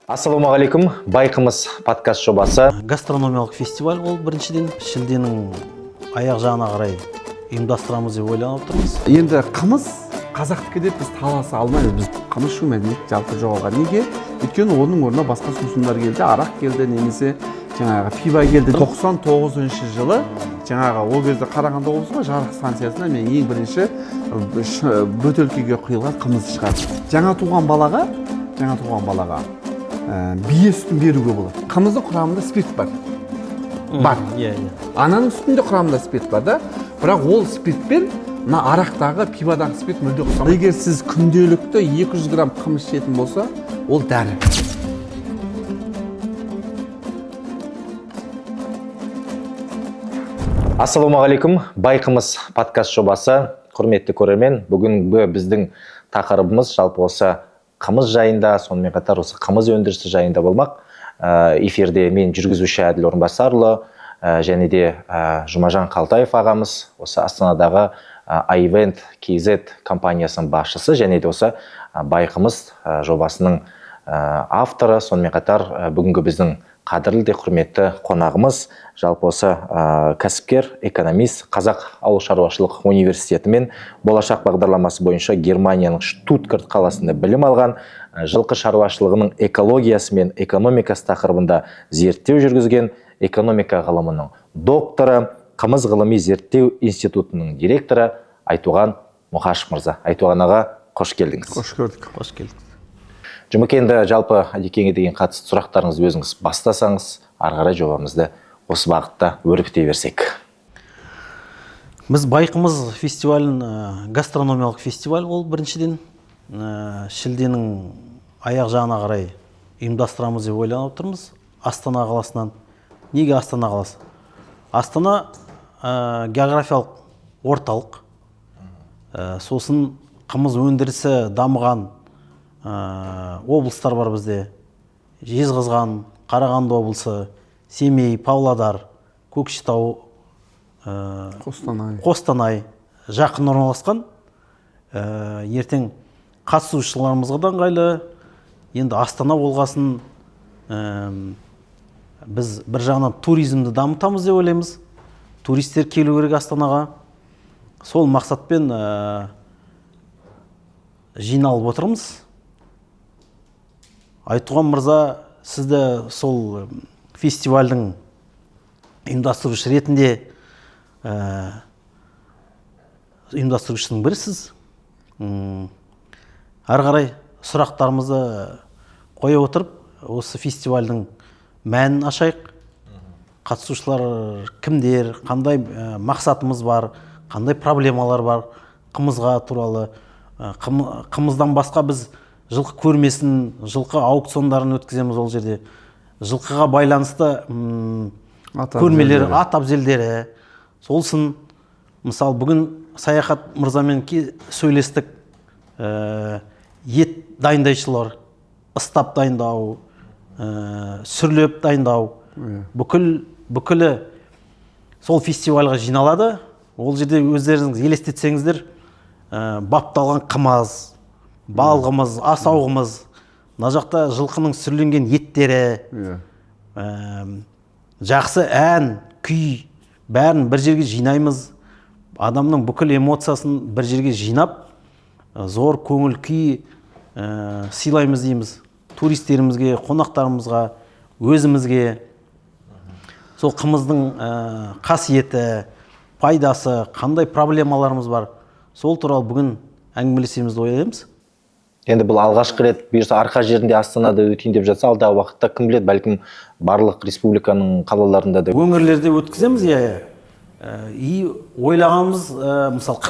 Ассалаумағалейкум, байқымыз подкаст жобасы. Гастрономиялық фестиваль ол біріншіден шілденің аяқ жағына қарай ұйымдастырамыз деп ойланып отырмыз. Енді қымыз қазақтікі деп біз таласа алмаймыз. Біз қымыз ішу мәдениеті жалпы жоғалған. Неге? Өйткені оның орнына басқа сусындар келді, арақ келді, немесе жаңағы пиво келді. 99 жылы жаңағы ол кезде Қарағанды облысында жарық станциясына мен ең бірінші бөтелкеге құйылған қымыз шығардым. Жаңа туған балаға бие сүтін беруге болады. Қымыздың құрамында спирт бар. Ананың сүтінде құрамында спирт бар да, бірақ ол спиртпен мына арақтағы, пиводағы спирт мүлде ұқсамайды. Егер сіз күнделікті 200 грамм қымыз ішетін болса, ол дәрі. Ассалаумағалейкум, байқымыз подкаст жобасы. Құрметті көрермен, бүгінгі біздің тақырыбымыз жалпы осы қымыз жайында, сонымен қатар осы қымыз өндірісі жайында болмақ. Эфирде мен жүргізуші Әділ Орынбасарұлы және де Жұмажан Қалтаев ағамыз, осы Астанадағы iEvent KZ компаниясының басшысы және де осы байқымыз жобасының авторы, сонымен қатар бүгінгі біздің қадірлі де құрметті қонағымыз, жалпы осы кәсіпкер, экономист, Қазақ ауыл шаруашылық университеті мен болашақ бағдарламасы бойынша Германияның Штутгарт қаласында білім алған, жылқы шаруашылығының экологиясы мен экономикасы тақырыбында зерттеу жүргізген, экономика ғылымының докторы, Қымыз ғылыми зерттеу институтының директоры Айтуған Мұқашев мырза. Айтуған аға, қош келдіңіз. Қош көрдік. Қош келдік. Жұмекенді жалпы әдекеңе деген қатысты сұрақтарыңызды өзіңіз бастасаңыз, ары қарай жобамызды осы бағытта өрбіте берсек. Біз байқымыз фестивалін, гастрономиялық фестиваль ол біріншіден шілденің аяқ жағына қарай ұйымдастырамыз деп ойланып отырмыз. Астана қаласынан. Неге Астана қаласы? Астана географиялық орталық. Сосын қымыз өндірісі дамыған облыстар бар бізде. Жезқазған, Қарағанды облысы, Семей, Павлодар, Көкшетау, Қостанай жақын орналасқан. Ертең қатысушыларымызға да ыңғайлы. Енді Астана болғасын біз бір жағынан туризмді дамытамыз деп ойлаймыз. Туристер келу керек Астанаға. Сол мақсатпен жиналып отырмыз. Айтуған мырза, сізді сол фестивальдің ұйымдастырушы ретінде ұйымдастырушының бірісіз. Ары қарай сұрақтарымызды қоя отырып, осы фестивальдің мәнін ашайық. Қатысушылар кімдер, қандай мақсатымыз бар, қандай проблемалар бар қымызға туралы. Қымыздан басқа біз жылқы көрмесін, жылқы аукциондарын өткіземіз ол жерде. Жылқыға байланысты көрмелер, ат абзелдері. Солсын, мысалы, бүгін Саяхат мырзамен сөйлестік. Ет дайындайшылар, ыстап дайындау, сүрлеп дайындау. Бүкілі сол фестивальға жиналады. Ол жерде өздеріңіз елестетсеңіздер, бапталған қымыз, балғымыз, асауғымыз, мына жақта жылқының сүрленген еттері, жақсы ән, күй, бәрін бір жерге жинаймыз. Адамның бүкіл эмоциясын бір жерге жинап, зор көңіл күй сыйлаймыз дейміз. Туристерімізге, қонақтарымызға, өзімізге. Сол қымыздың қасиеті, пайдасы, қандай проблемаларымыз бар, сол туралы бүгін әңгімелесеміз деп ойлаймыз. Енді бұл алғашқы рет бұйырса арқа жерінде Астанада өтейін деп жатса, алдағы уақытта кім біледі, бәлкім барлық республиканың қалаларында да өңірлерде өткіземіз. И ойлағанымыз, мысалы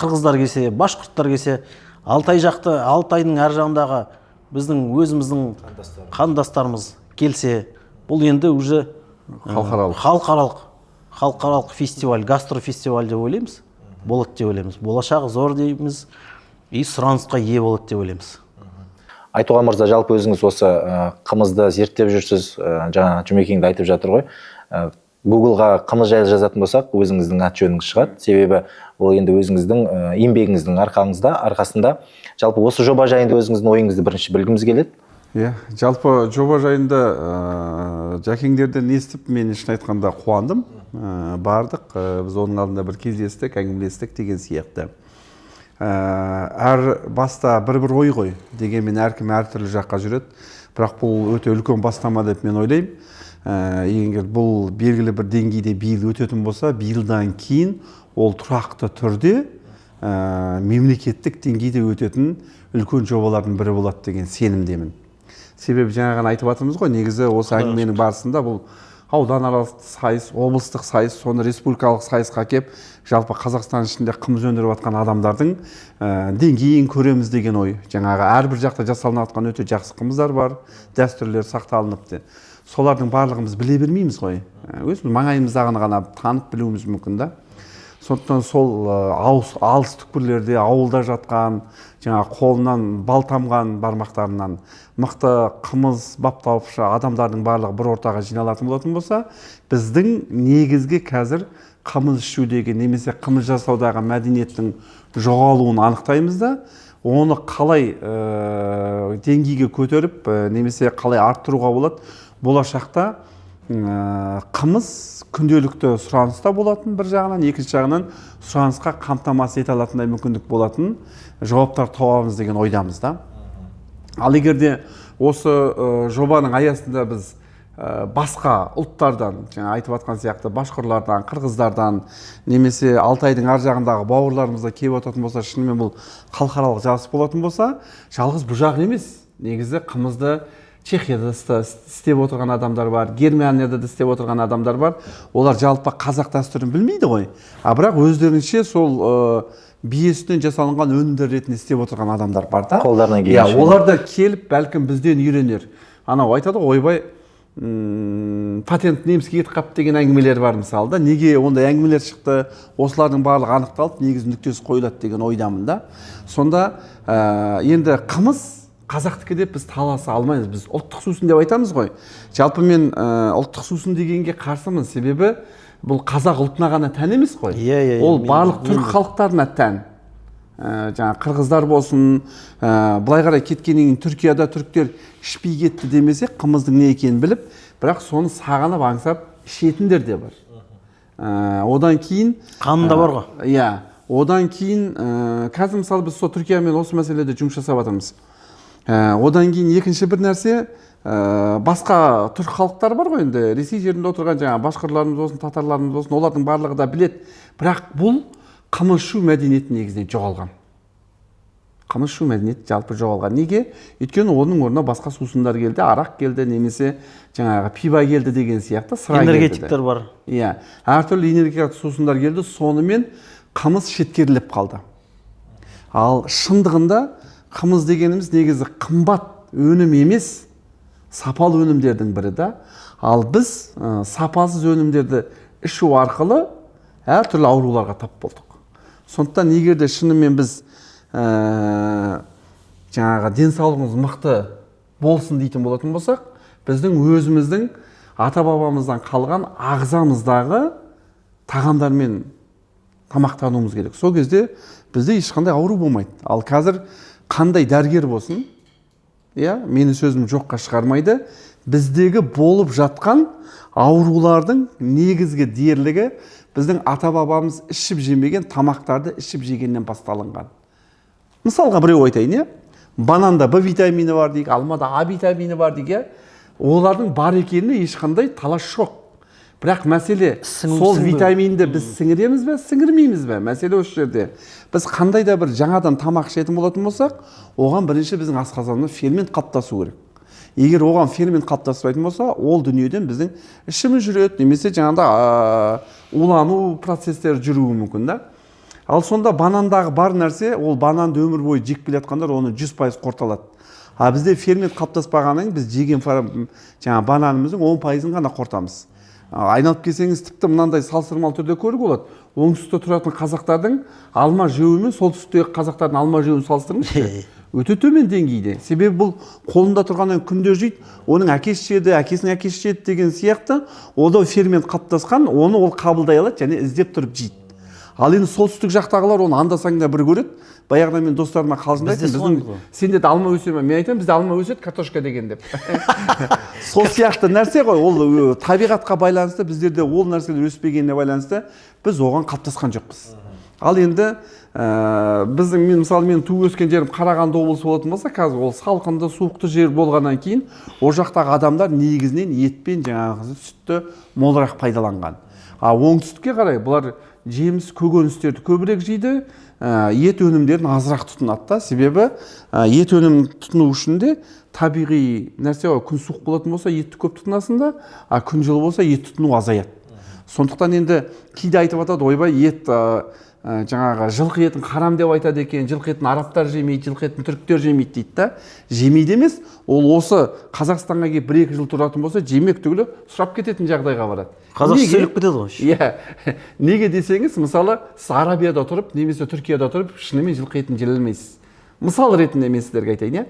қырғыздар келсе, башқұрттар келсе, Алтай жақты, Алтайдың әр жағындағы біздің өзіміздің қандастарымыз келсе, бұл енді уже халықаралық фестиваль, гастрофестиваль деп ойлаймыз. Болады деп ойлаймыз. Болашақ зор дейміз. И сұранысқа ие болады деп ойлаймыз. Айтуған мырза, жалпы өзіңіз осы қымызды зерттеп жүрсіз, жаңа Жұмекеңді айтып жатыр ғой. Googleға қымыз жайлы жазатын болсақ, өзіңіздің ат жөніңіз шығады. Себебі ол енді өзіңіздің еңбегіңіздің арқасында жалпы осы жоба жайында өзіңіздің ойыңызды бірінші білгіміз келеді. Жалпы жоба жайында жәкеңдерден естіп мен шын айтқанда қуандым. Бардық, біз оның алдында бір кездестік, әңгімелестік деген сияқты. Әр баста бір ой ғой, дегенмен әркім әртүрлі жаққа жүреді. Бірақ бұл өте үлкен бастама деп мен ойлаймын. Егер бұл белгілі бір деңгейде биыл өтетін болса, биылдан кейін ол тұрақты түрде мемлекеттік деңгейде өтетін үлкен жобалардың бірі болады деген сенімдемін. Себебі жаңа ғана айтып жатырмыз ғой, негізі осы әңгіменің барысында бұл ауданаралық сайыс, облыстық сайыс, соны республикалық сайысқа кеп, жалпы Қазақстан ішінде қымыз өндіріп жатқан адамдардың деңгейін көреміз деген ой. Жаңағы әрбір жақта жасалынып жатқан өте жақсы қымыздар бар, дәстүрлер сақталыныпты. Солардың барлығымыз біле бермейміз ғой. Өзіміз маңайымыздағыны ғана танып білуіміз мүмкін да. Сондықтан сол алыс түкпірлерде, ауылда жатқан, жаңа қолынан бал тамған бармақтарынан мықты қымыз баптаушы адамдардың барлығы бір ортаға жиналатын болатын болса, біздің негізгі қазір қымыз ішудегі немесе қымыз жасаудағы мәдениеттің жоғалуын анықтаймыз да, оны қалай деңгейге көтеріп, немесе қалай арттыруға болады, болашақта қымыз күнделікті сұраныста болатын бір жағынан, екінші жағынан сұранысқа қамтамасыз ете алатындай мүмкіндік болатын жауаптар табамыз деген ойдамыз да. Ал егерде осы жобаның аясында біз басқа ұлттардан, жаңа айтып жатқан сияқты башқұрлардан, қырғыздардан, немесе Алтайдың ар жағындағы бауырларымызда келіп отыратын болса, шынымен бұл халықаралық жарыс болатын болса, жалғыз бұл жақ емес. Негізі қымызды Чехияда істеп отырған адамдар бар, Германияда да істеп отырған адамдар бар. Олар жалпы қазақ дәстүрін білмейді ғой. Бірақ өздерінше сол бие сүтінен жасалынған өнімдер ретінде істеп отырған адамдар бар да. Қолдарынан келгенше. Олар да келіп, бәлкім бізден үйренер. Анау айтады ғой, ойбай, патент неміске кетіп қап деген әңгімелер бар мысалы да. Неге ондай әңгімелер шықты? Осылардың барлығы анықталып, негіз нүктесі қойылады деген ойдамын да. Сонда енді қымыз қазақтікі деп біз таласа алмаймыз. Біз ұлттық сусын деп айтамыз ғой. Жалпы мен ұлттық сусын дегенге қарсымын. Себебі бұл қазақ ұлтына ғана тән емес қой. Ол барлық түрік халықтарына тән. Жаңа қырғыздар болсын, былай қарай кеткеннен кейін Түркияда түріктер ішпей кетті демесе, қымыздың не екенін біліп, бірақ соны сағынып аңсап ішетіндер де бар. Одан кейін қанында бар ғой. Иә. Одан кейін қазір мысалы біз Түркиямен осы мәселеде жұмыс жасап жатырмыз. Одан кейін екінші бір нәрсе, басқа түрік халықтар бар ғой енді, Ресей жерінде отырған жаңа башқұрларымыз болсын, татарларымыз болсын, олардың барлығы да білет. Бірақ бұл қымыз ішу мәдениеті негізінен жоғалған. Қымыз ішу мәдениеті жалпы жоғалған. Неге? Өйткені оның орнына басқа сусындар келді, арақ келді, немесе жаңағы пиво келді деген сияқты сыра келді. Энергетиктер бар. Иә, әртүрлі энергетикалық сусындар келді, сонымен қымыз шеткеріліп қалды. Ал шындығында қымыз дегеніміз негізі қымбат өнім емес, сапалы өнімдердің бірі да. Ал біз сапасыз өнімдерді ішу арқылы әртүрлі ауруларға тап болдық. Сондықтан егерде шынымен біз жаңағы денсаулығымыз мықты болсын дейтін болатын болсақ, біздің өзіміздің ата-бабамыздан қалған ағзамыздағы тағамдармен тамақтануымыз керек. Сол кезде бізде ешқандай ауру болмайды. Ал қазір қандай дәрігер болсын, менің сөзім жоққа шығармайды, біздегі болып жатқан аурулардың негізгі дерлігі біздің ата-бабамыз ішіп жемеген тамақтарды ішіп жегеннен басталынған. Мысалға біреу айтайын, бананда Б витамині бар дейік, алмада А витамині бар дейік, олардың бар екеніне ешқандай талас жоқ. Бірақ мәселе, сол витаминді біз сіңіреміз бе, сіңірмейміз бе? Мәселе осы жерде. Біз қандай да бір жаңадан тамақ ішетін болатын болсақ, оған бірінші біздің асқазанымызда фермент қалыптасу керек. Егер оған фермент қалыптаспайтын болса, ол дүниеден біздің ішіміз жүреді, немесе жаңағыда улану процестері жүруі мүмкін да. Ал сонда банандағы бар нәрсе, ол бананды өмір бойы жеп келе жатқандар оны 100% қорыталады. А бізде фермент қалыптаспағаннан біз жеген бананымыздың 10%-ын ғана қорытамыз. Айналып келсеңіз, тіпті мынандай салыстырмалы түрде көруге болады. Оңтүстікте тұратын қазақтардың алма жеуі мен солтүстіктегі қазақтардың алма жеуін салыстырыңызшы. Өте төмен деңгейде. Себебі бұл қолында тұрғаннан күнде жейді, оның әкесі жеді, әкесінің әкесі жеді деген сияқты, олда фермент қалыптасқан, оны ол қабылдай алады және іздеп тұрып жейді. Ал енді солтүстік жақтағылар оны анда-санда бір көреді. Баяғыда мен достарыма қалжыңдайтын, Бізде солай ғой. сенде де алма өсе ме? Мен айтамын, бізде алма өседі, картошка деген деп. Сол сияқты нәрсе ғой, ол табиғатқа байланысты, біздерде ол нәрселер өспегеніне байланысты біз оған қалыптасқан жоқпыз. Ал енді біздің, мен туып өскен жерім Қарағанды облысы болатын болса, қазір ол салқынды, суықты жер болғаннан кейін, ол жақтағы адамдар негізінен етпен жаңағы сүтті молырақ пайдаланған. Оңтүстікке қарай бұлар жеміс, көкөністерді көбірек жейді, ет өнімдерін азырақ тұтынады да. Себебі ет өнімін тұтыну үшін де табиғи нәрсе ғой, күн суық болатын болса етті көп тұтынасың да, күн жылы болса ет тұтыну азаяды. Сондықтан енді кейде айтып жатады, ойбай ет жаңағы жылқы етін харам деп айтады екен, жылқы етін арабтар жемейді, жылқы етін түріктер жемейді дейді да. Жемейді емес, ол осы Қазақстанға келіп 1-2 жыл тұратын болса, жемек түгілі сұрап кететін жағдайға барады. Қазақша сөйлеп кетеді ғой. Иә. Неге десеңіз, мысалы, сіз Арабияда тұрып, немесе Түркияда тұрып, шынымен жылқы етін жей алмайсыз. Мысал ретінде мен сіздерге айтайын, иә.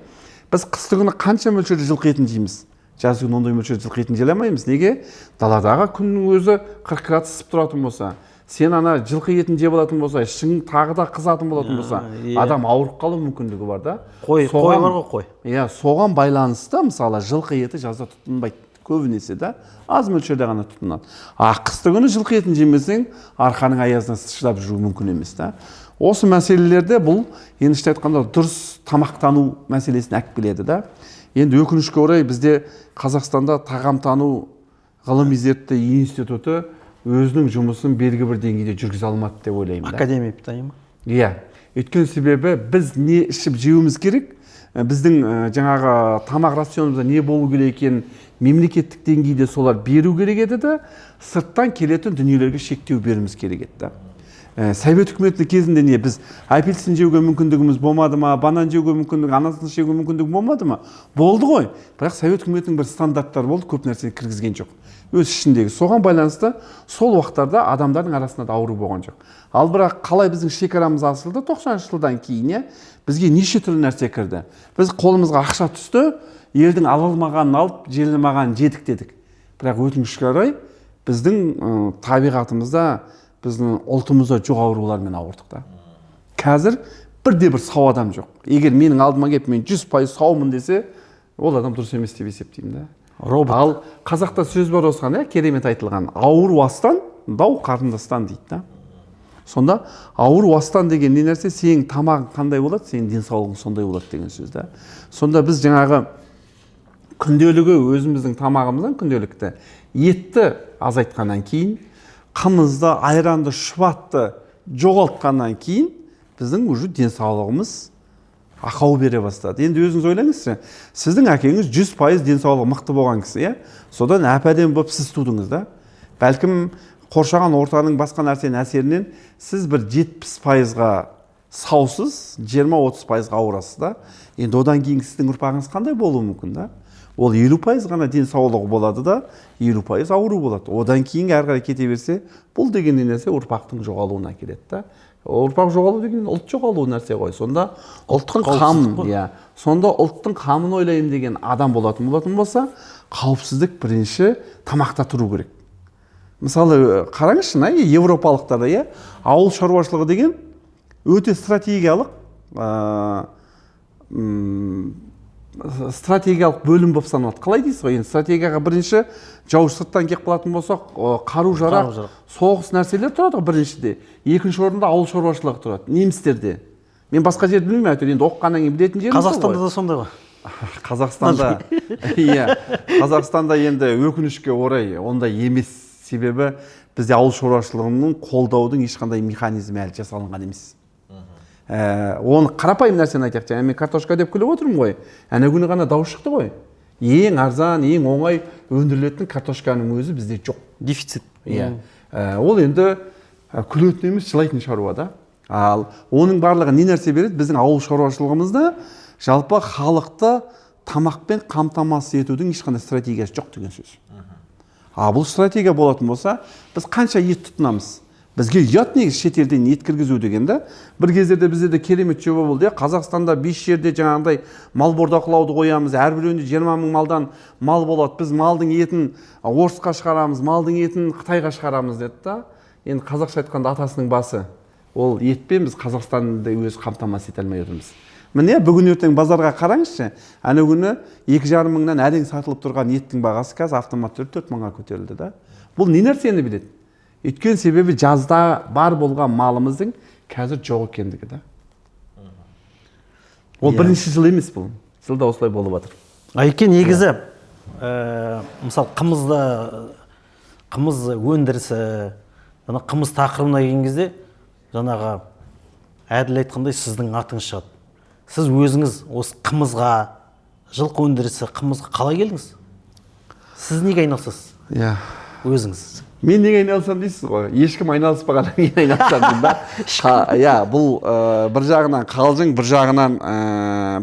Біз қыстыгүні қанша мөлшерде жылқы етін жейміз? Жазғы күні ондай мөлшерде жылқы етін жей алмаймыз. Неге? Даладағы күннің өзі 40 градус ысып тұратын болса, сен ана жылқы етін жеп алатын болса, ішің тағы да қызатын болатын болса, адам ауырып қалу мүмкіндігі бар да. Қой бар ғой, қой. Иә, соған байланысты, мысалы, жылқы еті жазда тұтынбайды. Көбінесе да аз мөлшерде ғана тұтынады. Қыстыгүні жылқы етін жемесең, арқаның аязына шыдап жүру мүмкін емес та. Осы мәселелерде бұл енді айтқанда дұрыс тамақтану мәселесін алып келеді да. Енді өкінішке орай бізде Қазақстанда тағамтану ғылыми зерттеу институты өзінің жұмысын белгі бір деңгейде жүргізе алмады деп ойлаймын да. Академия питания ма? Иә. Өйткені себебі біз не ішіп жеуіміз керек, біздің жаңағы тамақ рационымызда не болу керек екенін мемлекеттік деңгейде солар беру керек еді да, сырттан келетін дүниелерге шектеу беруіміз керек еді да. Совет үкіметінің кезінде не, біз апельсин жеуге мүмкіндігіміз болмады ма, банан жеуге мүмкіндік, анасын жеуге мүмкіндік болмады ма? Болды ғой. Бірақ Совет үкіметінің бір стандарттары болды, көп нәрсе кіргізген жоқ. Өз ішіндегі. Соған байланысты сол уақыттарда адамдардың арасында да ауру болған жоқ. Ал бірақ қалай біздің шекарамыз ашылды 90 жылдан кейін, бізге неше түрлі нәрсе кірді. Біз қолымызға ақша түсті, елдің ала алмағанын алып, желе алмағанын жедік дедік. Бірақ өкінішке орай біздің табиғатымызда, біздің ұлтымызда жоқ аурулармен ауырдық та. Қазір бірде-бір сау адам жоқ. Егер менің алдыма келіп, мен 100% саумын десе, ол адам дұрыс емес деп есептеймін да. Робот. Ал қазақта сөз бар осыған, керемет айтылған. Ауыр астан, дау қарындастан дейді да. Сонда ауыр астан деген не нәрсе? Сенің тамағың қандай болады, сенің денсаулығың сондай болады деген сөз да. Сонда біз жаңағы күнделігі өзіміздің тамағымыздан күнделікті етті азайтқаннан кейін, қымызды, айранды, шұбатты жоғалтқаннан кейін біздің уже денсаулығымыз ақау бере бастады. Енді өзіңіз ойлаңызшы, сіздің әкеңіз 100% денсаулығы мықты болған кісі, содан әп-әдемі болып сіз тудыңыз да. Бәлкім қоршаған ортаның басқа нәрсенің әсерінен сіз бір 70%-ға саусыз, 20-30%-ға ауырасыз да. Енді одан кейін сіздің ұрпағыңыз қандай болуы мүмкін да? Ол 50% ғана денсаулығы болады да, 50% ауру болады. Одан кейін әрі қарай кете берсе, бұл деген нәрсе ұрпақтың жоғалуына келеді да. Ұрпақ жоғалу деген ұлт жоғалу нәрсе ғой. Сонда ұлттың қамын, сонда ұлттың қамын ойлайым деген адам болатын болса, қауіпсіздік бірінші тамақта тұру керек. Мысалы, қараңызшы, европалықтарда, ауыл шаруашылығы деген өте стратегиялық бөлім болып саналады. Қалай дейсіз ғой? Стратегияға бірінші жау сырттан келіп қалатын болса, қару-жарақ, соғыс нәрселер тұрады біріншіде. Екінші орында ауыл шаруашылығы тұрады. Немістерде. Мен басқа жерді білмеймін, әйтеуір енді оқығаннан кейін білетін жеріміз ғой. Қазақстанда да сондай ғой. Қазақстанда енді өкінішке орай ондай емес. Себебі бізде ауыл шаруашылығының қолдаудың ешқандай механизмі әлі жасалынған емес. Оны қарапайым нәрсені айтайық. Мен картошка деп күліп отырмын ғой. Әне күні ғана дауыс шықты ғой. Ең арзан, ең оңай өндірілетін картошканың өзі бізде жоқ. Дефицит. Ол енді күлетін емес, жылайтын шаруа да. Ал оның барлығы не нәрсе береді? Біздің ауыл шаруашылығымызда жалпы халықты тамақпен қамтамасыз етудің ешқандай стратегиясы жоқ деген сөз. Бұл стратегия болатын болса, біз қанша ет тұтынамыз? Бізге ұят негіз шетелден ет кіргізу деген да. Бір кездерде бізде де керемет жоба болды. Қазақстанда 5 жерде жаңағындай мал бордақылауды қоямыз. Әрбіреуінде 20 мың малдан мал болады. Біз малдың етін Орысқа шығарамыз, малдың етін Қытайға шығарамыз деді да. енді қазақша айтқанда атасының басы. Ол етпен біз Қазақстанды өз қамтамасыз ете алмай отырмыз. Міне бүгін ертең базарға қараңызшы, ана күні 2,5 мыңнан әрең сатылып тұрған еттің бағасы қазір автоматты 4 мыңға көтерілді да. Бұл не нәрсені біледі? Өйткені себебі жазда бар болған малымыздың қазір жоқ екендігі да. Ол бірінші жыл емес бұл. Жылда осылай болып жатыр. Айке негізі мысалы қымыз өндірісі, қымыз тақырыбына келген кезде жаңағы әділ айтқандай сіздің атыңыз шығады. Сіз өзіңіз осы қымызға, жылқы өндірісі, қымызға қалай келдіңіз? Сіз неге айналысасыз? Иә. Өзіңіз. Мен неге айналысам дейсіз ғой? Ешкім айналыспағаннан кейін айналысам деймін да. Иә, бұл бір жағынан қалжың, бір жағынан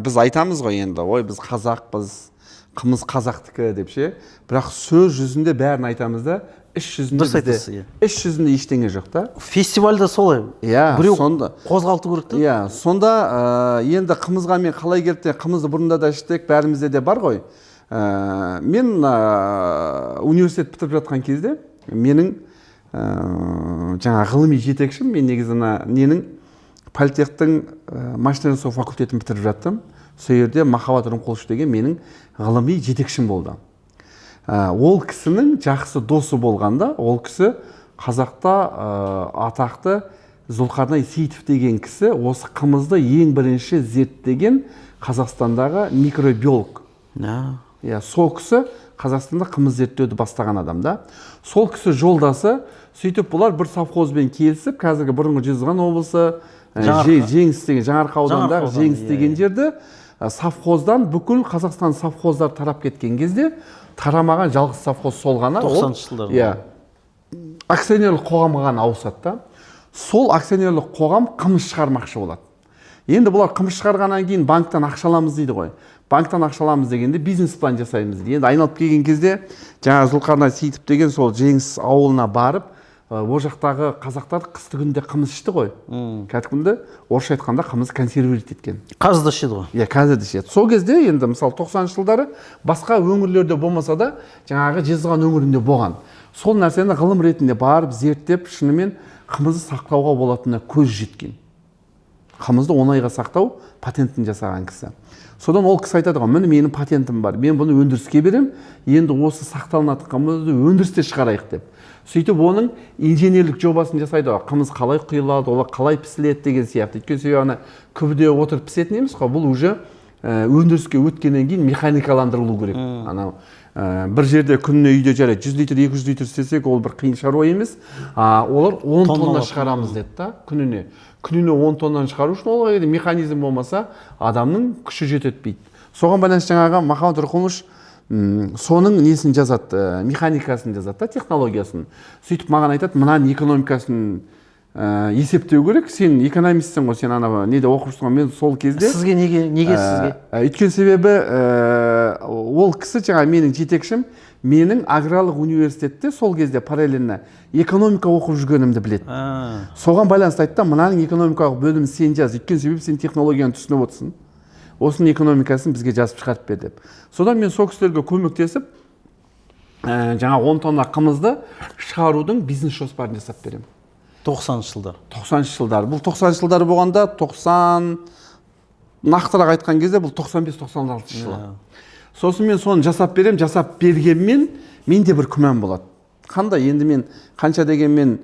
біз айтамыз ғой енді, ой біз қазақпыз, қымыз қазақтікі деп ше. Бірақ сөз жүзінде бәрін айтамыз да, іс жүзінде ештеңе жоқ та. Фестивальда солай. Иә, біреу сонда қозғалту керек та. Иә, сонда енді қымызға мен қалай келді? Қымызды бұрында да іштік, бәрімізде де бар ғой. Мен университет бітіріп жатқан кезде менің жаңа ғылыми жетекшім, мен негізі ненің политехтің машина жасау факультетін бітіріп жаттым. Сол жерде Махаббат Рымқұлович деген менің ғылыми жетекшім болды. Ол кісінің жақсы досы болғанда, ол кісі қазақта атақты Зұлқарнай Сейітов деген кісі осы қымызды ең бірінші зерттеген Қазақстандағы микробиолог. Иә, сол кісі Қазақстанда қымыз зерттеуді бастаған адам да. Сол кісі жолдасы, сөйтіп бұлар бір совхозбен келісіп, қазіргі бұрынғы Жезқазған облысы, Жеңіс деген Жаңарқа ауданындағы Жеңіс деген жерді совхоздан бүкіл Қазақстан совхоздар тарап кеткен кезде тарамаған жалғыз совхоз сол ғана. 90-шы жылдар. Иә. Акционерлік қоғамға ғана ауысады да. Сол акционерлік қоғам қымыз шығармақшы болады. Енді бұлар қымыз шығарғаннан кейін банктан ақша аламыз дейді ғой. Банктан ақша аламыз дегенде бизнес план жасаймыз дейді. Енді айналып келген кезде жаңа Зұлқарнай Сейітов деген сол Жеңіс ауылына барып, ол жақтағы қазақтар қыстыгүнде қымыз ішті ғой. Кәдімгі орысша айтқанда қымыз консервировать еткен. Қазір де ішеді ғой. Иә, қазір де ішеді. Сол кезде енді мысалы 90-шы жылдары басқа өңірлерде болмаса да жаңағы Жезқазған өңірінде болған. Сол нәрсені ғылым ретінде барып зерттеп, шынымен қымызды сақтауға болатынына көз жеткен. Қымызды 10 айға сақтау патентін жасаған кісі. Содан ол кісі айтады ғой, міне менің патентім бар, мен бұны өндіріске берем, енді осы сақталынатын қымызды өндірісте шығарайық деп. Сөйтіп оның инженерлік жобасын жасайды ғой, қымыз қалай құйылады, олар қалай пісіледі деген сияқты. Өйткені себебі күбіде отырып пісетін емес қой, бұл уже өндіріске өткеннен кейін механикаландырылу керек. Анау бір жерде күніне үйде жарайды 100 литр, 200 литр істесек, ол бір қиын шаруа емес. Олар 10 тонна шығарамыз деді да, күніне 10 тоннаны шығару үшін олға еді механизм болмаса, адамның күші жететпейді. Соған байланысты жаңағы Махаббат Рымқұлович соның несін жазады, механикасын жазады, технологиясын. Сөйтіп маған айтады, мынаның экономикасын есептеу керек. Сен экономистсің ғой, сен ана неде оқып жүрсің, мен сол кезде. Сізге неге сізге? Өйткені себебі ол кісі жаңа менің жетекшім, менің аграрлық университетте сол кезде параллельно экономика оқып жүргенімді біледі. Соған байланысты айтты, мынаның экономикалық бөлімін сен жаз, өйткені себебі сен технологияны түсініп отырсың. Осының экономикасын бізге жазып шығарып бер деп. Содан мен сол кісілерге көмектесіп, жаңа 10 тонна қымызды шығарудың бизнес жоспарын жасап беремін. 90-шы жылдар. 90-шы жылдар. Бұл 90-шы жылдар болғанда 90 нақтырақ айтқан кезде бұл 95-96 жылы. Сосын мен соны жасап берем, жасап бергенмен менде бір күмән болады. Қандай енді мен қанша дегенмен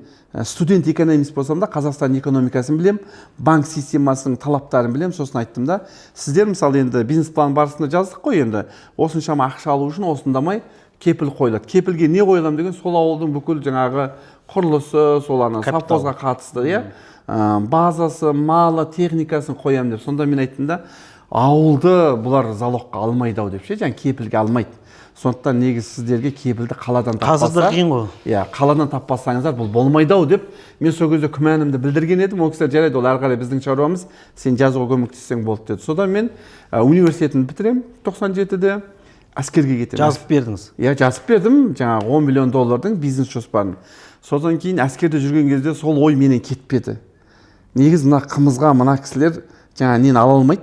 студент экономист болсам да Қазақстан экономикасын білем, банк системасының талаптарын білем. Сосын айттым да, сіздер мысалы енді бизнес план барысында жаздық қой, енді осыншама ақша алу үшін осындамай кепіл қойылады. Кепілге не қойылам деген сол ауылдың бүкіл жаңағы құрылысы, сол ана совхозға қатысты, иә, базасы, малы, техникасын қоям деп. Сонда мен айттым да, ауылды бұлар залогқа алмайды ау деп ше, жаңа кепілге алмайды. Сондықтан негізі сіздерге кепілді қаладан таппаса, қазір қиын ғой. Иә, қаладан таппасаңыздар бұл болмайды ау деп мен сол кезде күмәнімді білдірген едім. Ол кісілер жарайды, ол ары қарай біздің шаруамыз, сен жазуға көмектессең болды деді. Содан мен университетін бітірем 97-де, әскерге кетемін. Жазып бердіңіз? Иә, жазып бердім, жаңағы $10 миллион бизнес жоспарын. Содан кейін әскерде жүрген кезде сол ой менен кетпеді. Негізі мына қымызға мына кісілер жаңа нені ала алмайды,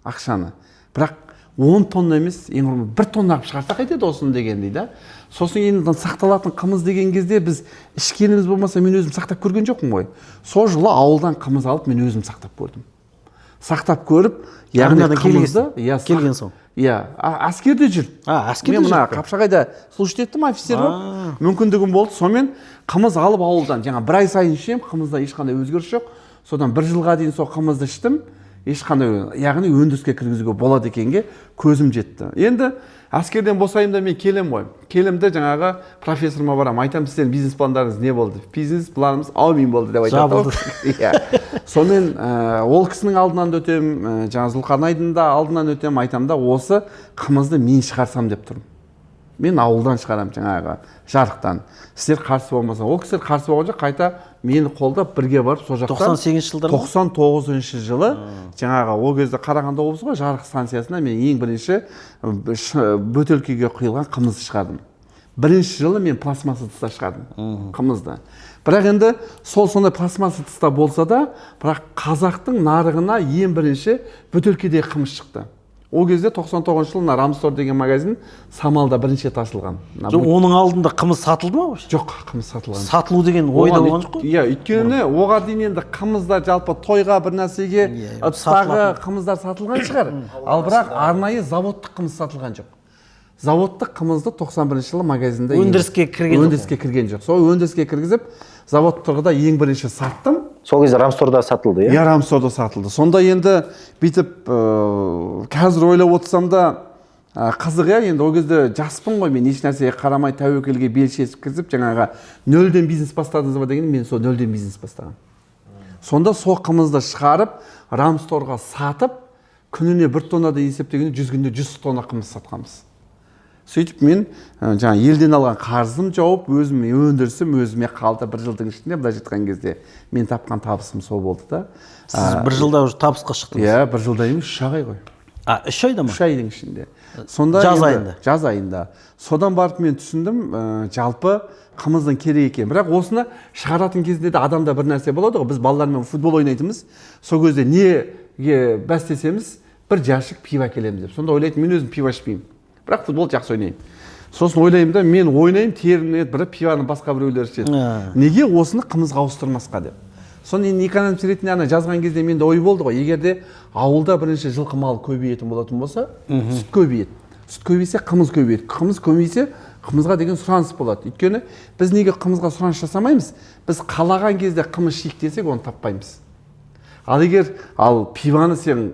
ақшаны. Бірақ 10 тонна емес, ең құрыма 1 тонна қылып шығарсақ қайтеді осыны дегендей да. Сосын енді сақталатын қымыз деген кезде біз ішкеніміз болмаса мен өзім сақтап көрген жоқпын ғой. Сол жылы ауылдан қымыз алып мен өзім сақтап көрдім. Сақтап көріп, яғни қымызды келген соң. Әскерде жүр. Әскерде жүр. Мен мына Қапшағайда служить еттім, офицер болып. Мүмкіндігім болды. Сонымен қымыз алып ауылдан, жаңа 1 ай сайын ішем, қымызда ешқандай өзгеріс жоқ. Содан 1 жылға дейін сол қымызды іштім. Ешқандай, яғни өндіріске кіргізуге болады екенге көзім жетті. Енді әскерден босайым да мен келем ғой. Келемді жаңағы профессорыма барам, айтам, сіздердің бизнес пландарыңыз не болды? Бизнес планымыз аумин болды деп айтады. Сонымен ол кісінің алдынан да өтем, жаңа Зұлқарнайдың да алдынан өтем, айтам да осы қымызды мен шығарсам деп тұрмын. Мен ауылдан шығарам жаңағы жарықтан. Сіздер қарсы болмаса, ол кісілер қарсы болған жоқ, қайта мені қолдап бірге барып сол жақтан 98 жылдар 99 жылы жаңағы ол кезде Қарағанды облысы ғой, жарық станциясына мен ең бірінші бөтелкеге құйылған қымызды шығардым. Бірінші жылы мен пластмасса тыста шығардым қымызды. Бірақ енді сондай пластмасса тыста болса да, бірақ қазақтың нарығына ең бірінші бөтелкеде қымыз шықты. Ол кезде 99 жылы Рамстор деген магазин Самалда бірінші рет ашылған. Оның алдында қымыз сатылды ма? Жоқ, қымыз сатылған. Сатылу деген ойда болған жоқ қой? Иә, өйткені оған дейін енді қымыздар жалпы тойға бір нәрсеге ыдыстағы қымыздар сатылған шығар. Ал бірақ арнайы заводтық қымыз сатылған жоқ. Заводтық қымызды 91 жылы магазинде өндіріске кірген жоқ. Сол өндіріске кіргізіп, завод тұрғыда ең бірінші саттым. Сол кезде Рамсторда сатылды, иә? Рамсторда сатылды. Сонда енді бүйтіп қазір ойлап отырсам да қызық, енді ол кезде жаспын ғой, мен еш нәрсеге қарамай тәуекелге бел шешіп кіргізіп, жаңағы нөлден бизнес бастадыңыз ба деген, мен сол нөлден бизнес бастағам. Сонда сол қымызды шығарып, Рамсторға сатып, күніне 1 тоннада есептегенде 100 күнде 100 тонна қымыз сатқанбыз. Сөйтіп мен жаңа елден алған қарызым жауып, өзім өндірісім өзіме қалды. 1 жылдың ішінде былай жатқан кезде мен тапқан табысым сол болды да. Сіз 1 жылда уже табысқа шықтыңыз? Иә, 1 жылда емес, 3 ай ғой. 3 айда ма? 3 айдың ішінде. Сонда жаз айында. Жаз айында. Содан барып мен түсіндім, жалпы қымыздың керек екен. Бірақ осыны шығаратын кезде де адамда бір нәрсе болады ғой. Біз балалармен футбол ойнайтынбыз. Сол кезде неге бәстесеміз, 1 жәшік пиво әкелеміз деп. Сонда ойлайтын, мен өзім пиво ішпеймін. Бірақ футбол жақсы ойнаймын. Сосын ойлаймын да, мен ойнаймын, терімнен бірі пиваны басқа біреулер ішеді. Неге осыны қымызға ауыстырмасқа деп. Соны енді экономист ретінде жазған кезде менде ой болды ғой, егерде ауылда бірінші жылқы малы көбейетін болатын болса, сүт көбейеді. Сүт көбейсе қымыз көбейеді. Қымыз көбейсе қымызға деген сұраныс болады. Өйткені біз неге қымызға сұраныс жасамаймыз? Біз қалаған кезде қымыз шик десек, оны таппаймыз. Ал егер пиваны сен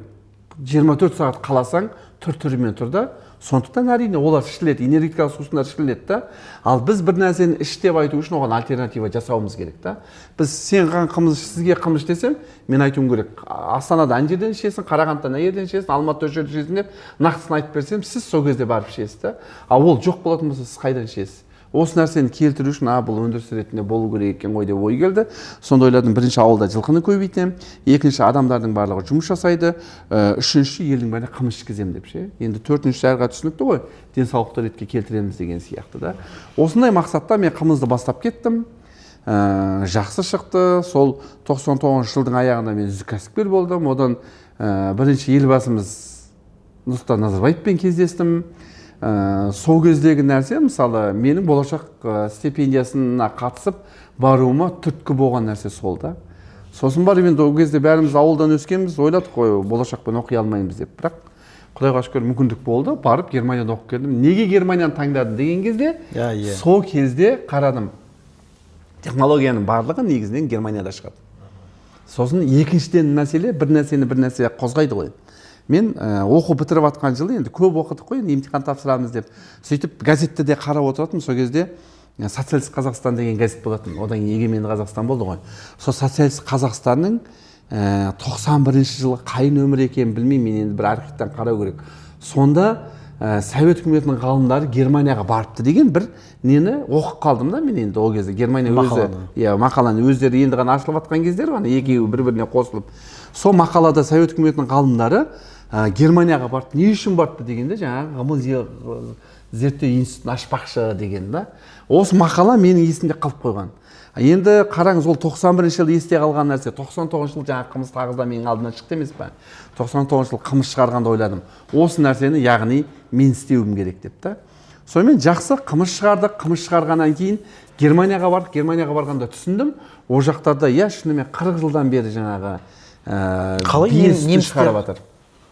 24 сағат қаласаң, түр-түрімен тұр да, сондықтан әрине олар ішіледі, энергетикалық сусындар ішіледі да. Ал біз бір нәрсені іш деп айту үшін оған альтернатива жасауымыз керек та. Біз сен қымыз, сізге қымыз десем, мен айтуым керек. Астанада ана жерден ішесің, Қарағандыда ана жерден ішесің, Алматыда өшіріп ішесің деп нақтысын айтып берсем, сіз сол кезде барып ішесіз да. Ал ол жоқ болатын болса, сіз қайдан ішесіз? Осы нәрсені келтіру үшін бұл өндіріс ретінде болу керек екен ғой деп ой келді. Сонда ойладым, бірінші ауылда жылқыны көбейтем, екінші адамдардың барлығы жұмыс жасайды, үшінші елдің бәріне қымыз ішкізем деп ше. Енді төртінші жарға түсінікті ғой, денсаулықты ретке келтіреміз деген сияқты да. Осындай мақсатта мен қымызды бастап кеттім. Жақсы шықты. Сол 99 жылдың аяғында мен үздік кәсіпкер болдым. Одан бірінші елбасымыз Нұрсұлтан Назарбаевпен кездестім. Сол кездегі нәрсе, мысалы, менің болашақ стипендиясына қатысып баруыма түрткі болған нәрсе сол да. Сосын барып енді ол кезде бәріміз ауылдан өскенбіз, ойладық қой, болашақпен оқи алмаймыз деп. Бірақ Құдайға шүкір мүмкіндік болды, барып Германияда оқып келдім. Неге Германияны таңдадым деген кезде, сол кезде қарадым. Технологияның барлығы негізінен Германияда шығады. Сосын екіншіден мәселе, бір нәрсе қозғайды ғой. Мен оқу бітіріп атқан жылы енді көп оқыдық қой, емтихан тапсырамыз деп. Сөйтіп газетте де қарап отыратым, сол кезде Социалист Қазақстан деген газет болатын. Одан Егеменді Қазақстан болды ғой. Сол Социалист Қазақстанның 91 жылы қай нөмір екенін білмеймін, мен енді бір архивтен қарау керек. Сонда Совет үкіметінің ғалымдары Германияға барыпты деген бір нені оқып қалдым да мен енді ол кезде. Германия өзі, мақаланы өздері енді ғана ашылып атқан кездер ғана, екеуі бір-біріне қосылып. Сол мақалада Совет үкіметінің ғалымдары Германияға барып, не үшін барыпты дегенде, жаңағы зерттеу институтын ашпақшы деген да. Осы мақала менің есімде қалып қойған. Енді қараңыз, ол 91 жылы есте қалған нәрсе. 99 жыл жаңа қымыз тағызда менің алдымнан шықты емес пе? 99 жыл қымыз шығарғанда ойладым. Осы нәрсені яғни мен істеуім керек деп та. Сонымен жақсы қымыз шығардық. Қымыз шығарғаннан кейін Германияға бардық. Германияға барғанда түсіндім, о жақтарда шынымен 40 жылдан бері жаңағы немістер шығарып жатыр.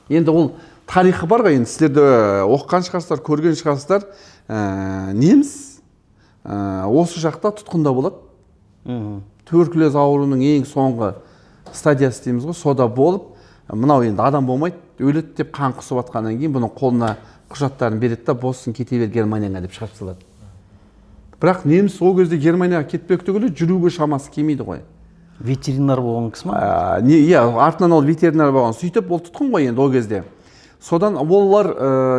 Енді ол тарихы бар ғой, енді сіздерді оқыған шығарсыздар, көрген шығарсыздар. Неміс осы жақта тұтқында болады. Туберкулез ауруының ең соңғы стадиясы дейміз ғой, сода болып, мынау енді адам болмайды, өледі деп қан құсып жатқаннан кейін бұның қолына құжаттарын береді да, боссын кете бер Германияға деп шығарып салады. Бірақ неміс ол кезде Германияға кетпек түгілі жүруге шамасы келмейді ғой. Ветеринар болған кісі ма? Иә, артынан ол ветеринар болған. Сөйтіп ол тұтқын ғой енді ол кезде. Содан олар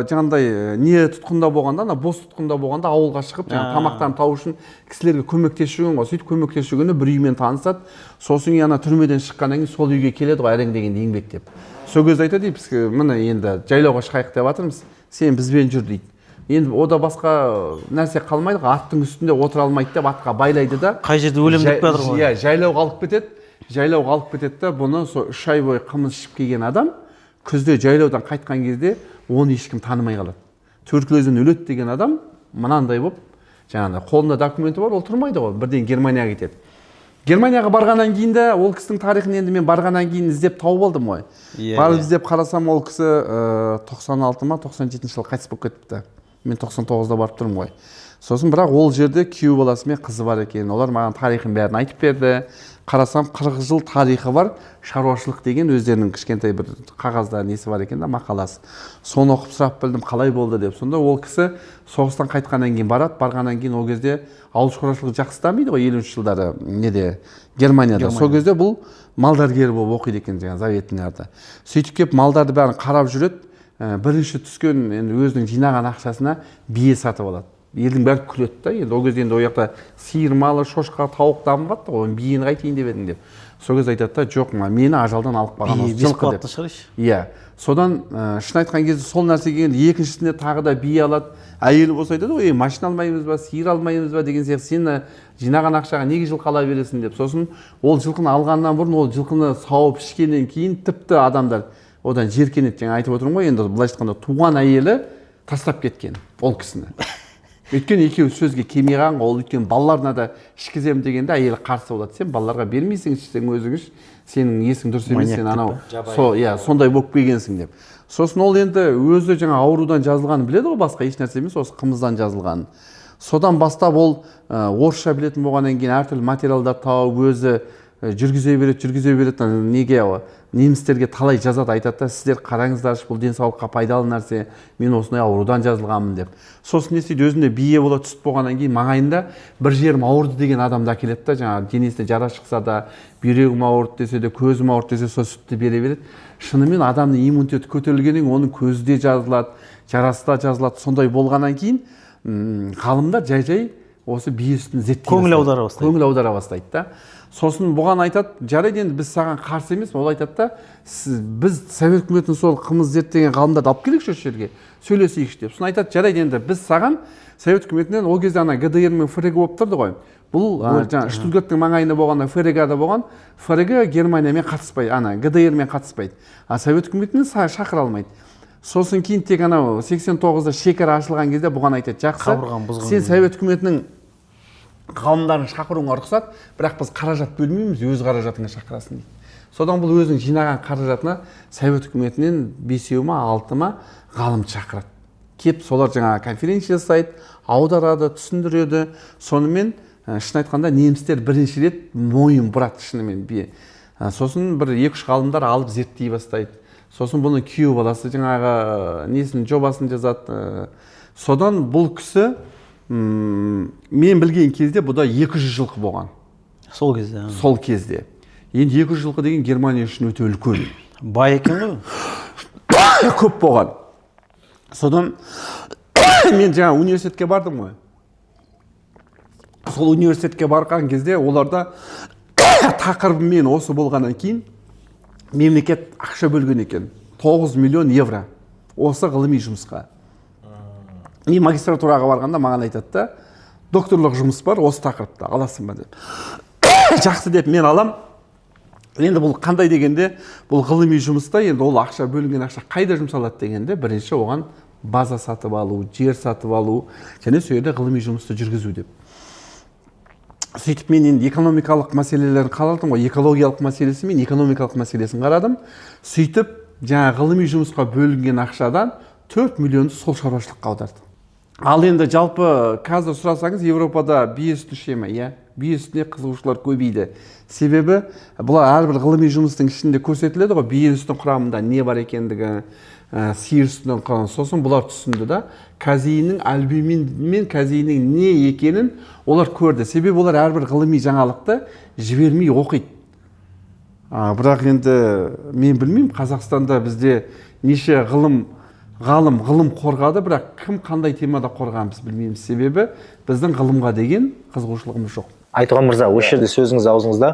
жаңағыдай не тұтқында болғанда, бос тұтқында болғанда ауылға шығып тамақтарын тауып үшін кісілерге көмектесіп ғой. Сөйтіп көмектесіп бір үймен танысады. Сосын түрмеден шыққаннан кейін сол үйге келеді ғой, әрең дегенде еңбектеп. Сол кезде айтады, біз міне енді жайлауға шығайық деп жатырмыз, сен бізбен жүр дейді. Енді ода басқа нәрсе қалмайды, аттың үстінде отыра алмайды деп атқа байлайды да. Қай жерде өлем деп жатыр ғой. Иә, жайлауға алып кетеді. Жайлауға алып кетеді да, бұны 3 ай бойы қымыз ішіп келген адам күзде жайлаудан қайтқан кезде оны ешкім танымай қалады. Туберкулезден өледі деген адам мынандай болып, жаңағыдай қолында документі бар, ол тұрмайды ғой, бірден Германияға кетеді. Германияға барғаннан кейін де ол кісінің тарихын енді мен барғаннан кейін іздеп тауып алдым ғой. Барып іздеп қарасам, ол кісі 96 ма 97 жылы қайтыс болып кетіпті. Мен 99-да барып тұрмын ғой. Сосын бірақ ол жерде күйеу баласы мен қызы бар екен. Олар маған тарихын бәрін айтып берді. Қарасам 40 жыл тарихы бар, шаруашылық деген өздерінің кішкентай бір қағазда несі бар екен да, мақаласы. Соны оқып сұрап білдім, қалай болды деп. Сонда ол кісі соғыстан қайтқаннан кейін барады. Барғаннан кейін ол кезде ауыл шаруашылығы жақсы дамиды ғой 50 жылдары неде Германияда. Сол кезде бұл малдаргер болып оқиды екен жаңағы заветнерді. Сөйтіп келіп малдарды бәрін қарап жүреді. Бірінші түскен өзінің жинаған ақшасына бие сатып алады. Елдің бәрі күледі да, енді ол кезде ол жақта сиыр малы, шошқа, тауық дамып жатты ғой, биені қайтейін деп едің деп. Сол кезде айтады да, жоқ, мені ажалдан алып қалған осы жылқы деп. Иә. Содан шын айтқан кезде сол нәрсе келгенде екіншісінде тағы да бие алады. Әйелі болса айтады ғой, машина алмаймыз ба, сиыр алмаймыз ба деген сияқты, сен жинаған ақшаға неге жылқы ала бересің деп. Сосын ол жылқыны алғаннан бұрын ол жылқыны сауып ішкеннен кейін тіпті адамдар одан жеркенеді. Жаңа айтып отырмын ғой, енді былайша айтқанда туған әйелі тастап кеткен ол кісіні. Өйткені екеуі сөзге келмей қалған, ол өйткені балаларына да ішкіземін дегенде әйелі қарсы болады. Сен балаларға бермейсің, ішсең өзің іш, сенің есің дұрыс емес, сен анау сондай болып келгенсің деп. Сосын ол енді өзі жаңа аурудан жазылғанын біледі ғой, басқа еш нәрсе емес, осы қымыздан жазылғанын. Содан бастап ол орысша білетін болғаннан кейін әртүрлі материалдар тауып өзі жүргізе береді. Неге немістерге талай жазады, айтады да, сіздер қараңыздаршы, бұл денсаулыққа пайдалы нәрсе, мен осындай аурудан жазылғанмын деп. Сосын не істейді, өзінде бие бола түсіп болғаннан кейін маңайында бір жерім ауырды деген адамды әкеледі да, жаңағы денесіне жара шықса да, бүйрегім ауырды десе де, көзім ауырды десе, сол сүтті бере береді. Шынымен адамның иммунитеті көтерілгеннен кейін оның көзі де жазылады, жарасы да жазылады. Сондай болғаннан кейін ғалымдар жай осы бие сүтін зерттей бастайды. Көңіл аудара бастайды да. Сосын бұған айтады, жарайды енді біз саған қарсы емес, ол айтады да, біз Совет үкіметінің сол қымыз зерттеген ғалымдарды алып келейікші осы жерге, сөйлесейікші деп. Сосын айтады, жарайды енді біз саған Совет үкіметінен ол кезде ана ГДР мен ФРГ болып тұрды ғой. Бұл жаңа Штутгарттың маңайында болғанда ФРГ-да болған, ФРГ Германиямен қатыспайды, ана ГДР-мен қатыспайды. А Совет үкіметінен шақыра алмайды. Сосын кейін тек анау 89-да шекара ашылған кезде бұған айтады, жақсы, сен Совет үкіметінің ғалымдарын шақыруыңа рұқсат, бірақ біз қаражат бөлмейміз, өз қаражатыңа шақырасың дейді. Содан бұл өзінің жинаған қаражатына Совет үкіметінен 5 ма 6 ма ғалымды шақырады. Кеп солар жаңағы конференция жасайды, аударады, түсіндіреді. Сонымен шын айтқанда немістер бірінші рет мойын бұрады шынымен бие. Сосын бір 2-3 ғалымдар алып зерттей бастайды. Сосын бұны күйеу баласы жаңағы несінің жобасын жазады. Содан бұл кісі мен білген кезде бұда 200 жылқы болған. Сол кезде. Сол кезде. Енді 200 жылқы деген Германия үшін өте үлкен. Бай екен ғой. Көп болған. Содан мен жаңа университетке бардым ғой. Сол университетке барған кезде оларда тақырыбымен осы болғаннан кейін мемлекет ақша бөлген екен. 9 миллион евро осы ғылыми жұмысқа. мен магистратураға барғанда маған айтады да, докторлық жұмыс бар осы тақырыпта, аласың ба деп. Жақсы деп мен алам. Енді бұл қандай дегенде, бұл ғылыми жұмыста енді ол ақша, бөлінген ақша қайда жұмсалады дегенде, бірінші оған база сатып алу, жер сатып алу, және сол жерде ғылыми жұмысты жүргізу деп. Сөйтіп мен енді экономикалық мәселелерін қарадым ғой, экологиялық мәселесі мен экономикалық мәселесін қарадым. Сөйтіп жаңа ғылыми жұмысқа бөлінген ақшадан 4 миллионды сол шаруашылыққа аударды. Ал енді жалпы қазір сұрасаңыз, Европада бие сүті іше ме? Иә, бие сүтіне қызығушылар көбейді. Себебі бұлар әрбір ғылыми жұмыстың ішінде көрсетіледі ғой, бие сүтінің құрамында не бар екендігі, сиыр сүтінің құрамында. Сосын бұлар түсінді да, казеиннің, альбумин мен казеиннің не екенін олар көрді. Себебі олар әрбір ғылыми жаңалықты жібермей оқиды. Бірақ енді мен білмеймін, Қазақстанда бізде неше ғылым қорғады, бірақ кім қандай темада қорғаған біз білмейміз. Себебі біздің ғылымға деген қызығушылығымыз жоқ. Айтуған мырза, осы жерде сөзіңіз аузыңызда.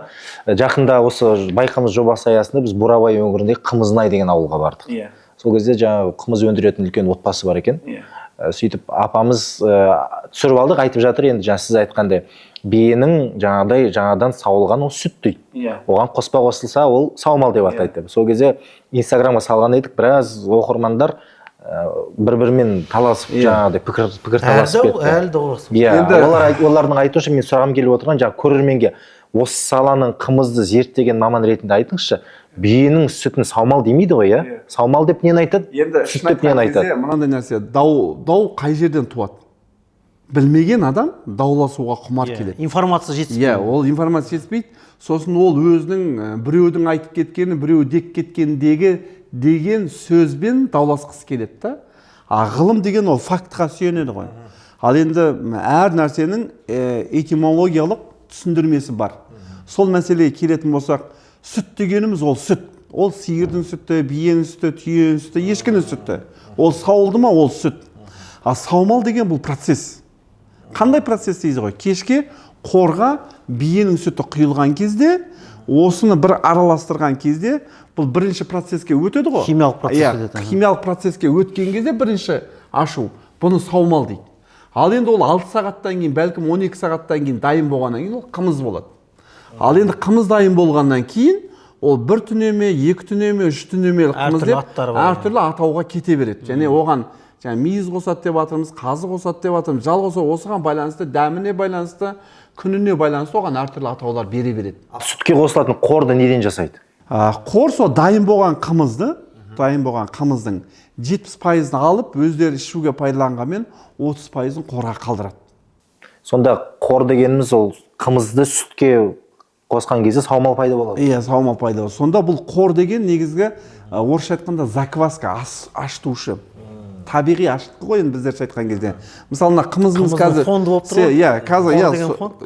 Жақында осы байқамыз жобасы аясында біз Бурабай өңіріндегі Қымызнай деген ауылға бардық. Сол кезде жаңағы қымыз өндіретін үлкен отбасы бар екен. Сөйтіп апамыз түсіріп алдық, айтып жатыр, енді жаңа сіз айтқандай биенің жаңадан сауылған ол сүт дейді. Оған қоспа қосылса ол саумал деп атайды. Сол кезде Инстаграмға салған едік, біраз оқырмандар бір-бірімен таласып, жаңағыдай пікір таласып кетті. Әлі де орысып. Олардың айтуынша, мен сұрағым келіп отырған, жаңағы көрерменге осы саланың қымызды зерттеген маман ретінде айтыңызшы, биенің сүтін саумал демейді ғой, иә? Саумал деп нені айтады? Сүт деп нені айтады? Мынандай нәрсе, дау қай жерден туады? Білмеген адам дауласуға құмар келеді. Информация жетіспейді. Ол информация жетіспейді. Сосын ол өзінің біреудің айтып кеткені, біреу деп кеткендегі деген сөзбен дауласқысы келеді да. Ғылым деген ол фактқа сүйенеді ғой. Ал енді әр нәрсенің этимологиялық түсіндірмесі бар. Сол мәселеге келетін болсақ, сүт дегеніміз ол сүт. Ол сиырдың сүті, биенің сүті, түйенің сүті, ешкінің сүті. Ол сауылды ма, ол сүт. А саумал деген бұл процесс. Қандай процесс дейсіз ғой? Кешке қорға биенің сүті құйылған кезде, осыны бір араластырған кезде, бұл бірінші процесске өтеді ғой. Химиялық процесс өтеді. Химиялық процесске өткен кезде бірінші ашу. Бұны саумал дейді. Ал енді ол 6 сағаттан кейін, бәлкім 12 сағаттан кейін дайын болғаннан кейін ол қымыз болады. Ал енді қымыз дайын болғаннан кейін ол 1 түнеме, 2 түнеме, 3 түнеме қымыз деп әртүрлі атауға кете береді. Және оған мейіз қосады деп жатырмыз, қазы қосады деп жатырмыз, жал қосады, осыған байланысты, дәміне байланысты, күніне байланысты оған әртүрлі атаулар бере береді. Сүтке қосылатын қорды неден жасайды? Қор сол дайын болған қымыздың 70%-ын алып, өздері ішуге пайдаланғанмен 30%-ын қорға қалдырады. Сонда қор дегеніміз ол қымызды сүтке қосқан кезде саумал пайда болады. Иә, саумал пайда болады. Сонда бұл қор деген негізгі орысша айтқанда закваска, ашытушы. Табиғи ашытқы ғой енді біздерше айтқан кезде. Мысалы, қымызымыз қазір фонды болып тұр ғой.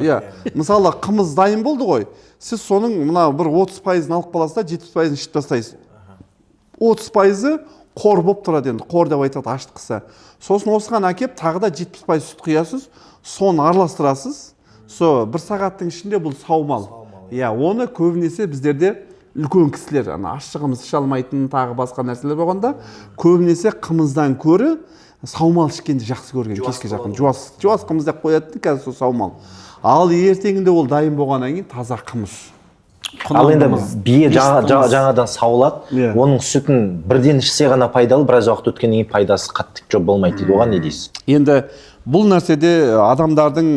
Иә, мысалы, қымыз дайын болды ғой. Сіз соның мына бір 30%-ын алып қаласыз да, 70%-ын ішіп тастайсыз. 30%-ы қор болып тұрады енді, қор деп айтады ашытқысы. Сосын осыған әкеп, тағы да 70% сүт құясыз, соны араластырасыз. Со 1 сағаттың ішінде бұл саумал. Иә, оны көбінесе біздерде үлкен кісілер, ашығымыз іше алмайтын тағы басқа нәрселер болғанда, көбінесе қымыздан көрі саумал ішкенді жақсы көрген, кешке жақын. Жуас қымыз деп қояды, қазір сол саумал. Ал ертеңінде ол дайын болғаннан кейін таза қымыз. Ал енді бие жаңадан сауылады, оның сүтін бірден ішсе ғана пайдалы, біраз уақыт өткеннен кейін пайдасы қатты жоқ болмайды дейді. Оған не дейсіз? Енді бұл нәрседе адамдардың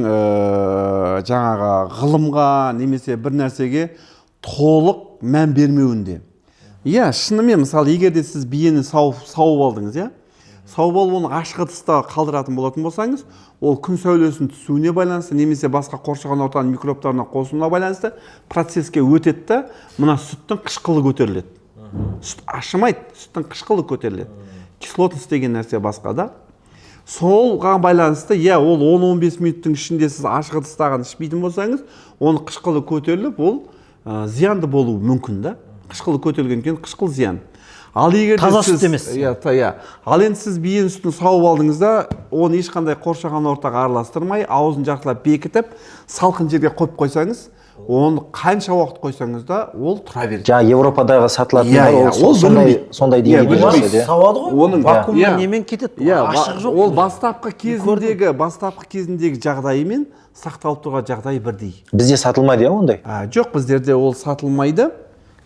жаңағы ғылымға немесе бір нәрсеге толық мән бермеуінде. Иә, шынымен мысалы, егер де сіз биені сауып алдыңыз, иә? Сауып алып оны ашық ыдыста қалдыратын болатын болсаңыз, ол күн сәулесінің түсуіне байланысты, немесе басқа қоршаған ортаның микробтарына қосылуына байланысты процесске өтеді да, мына сүттің қышқылы көтеріледі. Сүт ашымайды, сүттің қышқылы көтеріледі. Кислотность деген нәрсе басқа да. Солға байланысты, иә, ол 10-15 минуттың ішінде сіз ашық ыдыстағын ішпейтін болсаңыз, оның қышқылы көтеріліп, ол зиянды болуы мүмкін да. Қышқылы көтерілген кейін қышқыл зиян. Ал егер таза сүт емес. Ал енді сіз биенің сүтін сауып алдыңызда, оны ешқандай қоршаған ортаға араластырмай, аузын жартылап бекітіп, салқын жерге қойып қойсаңыз, оны қанша уақыт қойсаңыз да ол тұра береді. жаңа Европадағы сатылатындар ол сондай деңгейде білінбейді. жасайды. сауады ғой. Оның Вакууммен немен кетеді? Ашық жоқ. ол бастапқы кезіндегі жағдайымен сақталып тұрған жағдай бірдей. Бізде сатылмайды ондай. Жоқ, біздерде ол сатылмайды.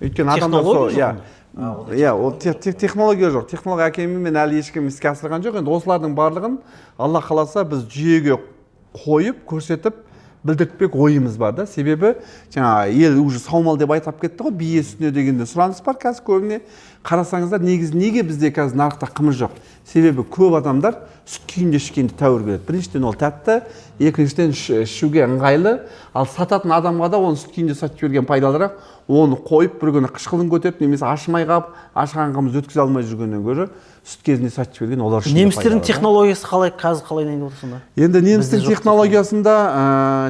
Өйткені адамдар ол технология жоқ. Технология әкеммен әлі ешкім іске асырған жоқ. Енді осылардың барлығын Алла қаласа біз жүйеге қойып, көрсетіп, білдіртпек ойымыз бар да. Себебі жаңа ел уже саумал деп айтып кетті ғой, бие сүтіне дегенде сұраныс бар. Қазір көбіне қарасаңыздар, неге бізде қазір нарықта қымыз жоқ? Себебі көп адамдар сүт күйінде ішкенді тәуір көреді. Біріншіден ол тәтті, екіншіден ішуге ыңғайлы, ал сататын адамға да оны сүт күйінде сатып берген пайдалырақ. Оны қойып бір күні қышқылын көтеріп, немесе ашымай қалып, ашқан қымыз өткізе алмай жүргеннен гөрі сүт кезінде сатып берген олар үшін. Немістердің технологиясы қазір қалай не отырсың? Енді немістің технологиясында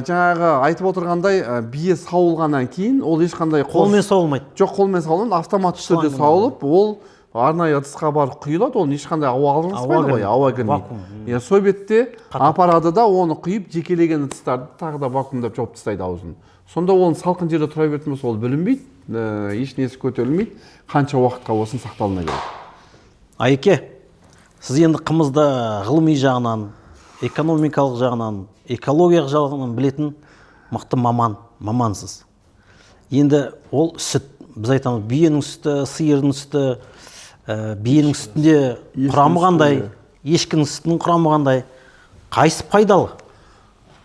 жаңағы айтып отырғандай бие сауылғаннан кейін ол ешқандай қолмен сауылмайды. Жоқ, қолмен сауылмайды, автоматты түрде сауылып, ол арнайы ыдысқа барып құйылады, оны ешқандай ауа алынбайды ғой, ауа кірмейді. Сол бетте апарады да оны құйып, жекелеген ыдыстарды тағы да вакуумдап жауып тастайды аузын. Сонда оны салқын жерде тұра беретін болса, ол білінбейді, еш несі көтерілмейді, қанша уақытқа болсын сақталмай береді. Айке, сіз енді қымызды ғылыми жағынан, экономикалық жағынан, экологиялық жағынан білетін мықты мамансыз. Енді ол сүт, біз айтамыз, биенің сүті, сиырдың сүті, биенің сүтінде құрамы қандай, ешкінің сүтінің құрамы қандай, қайсы пайдалы,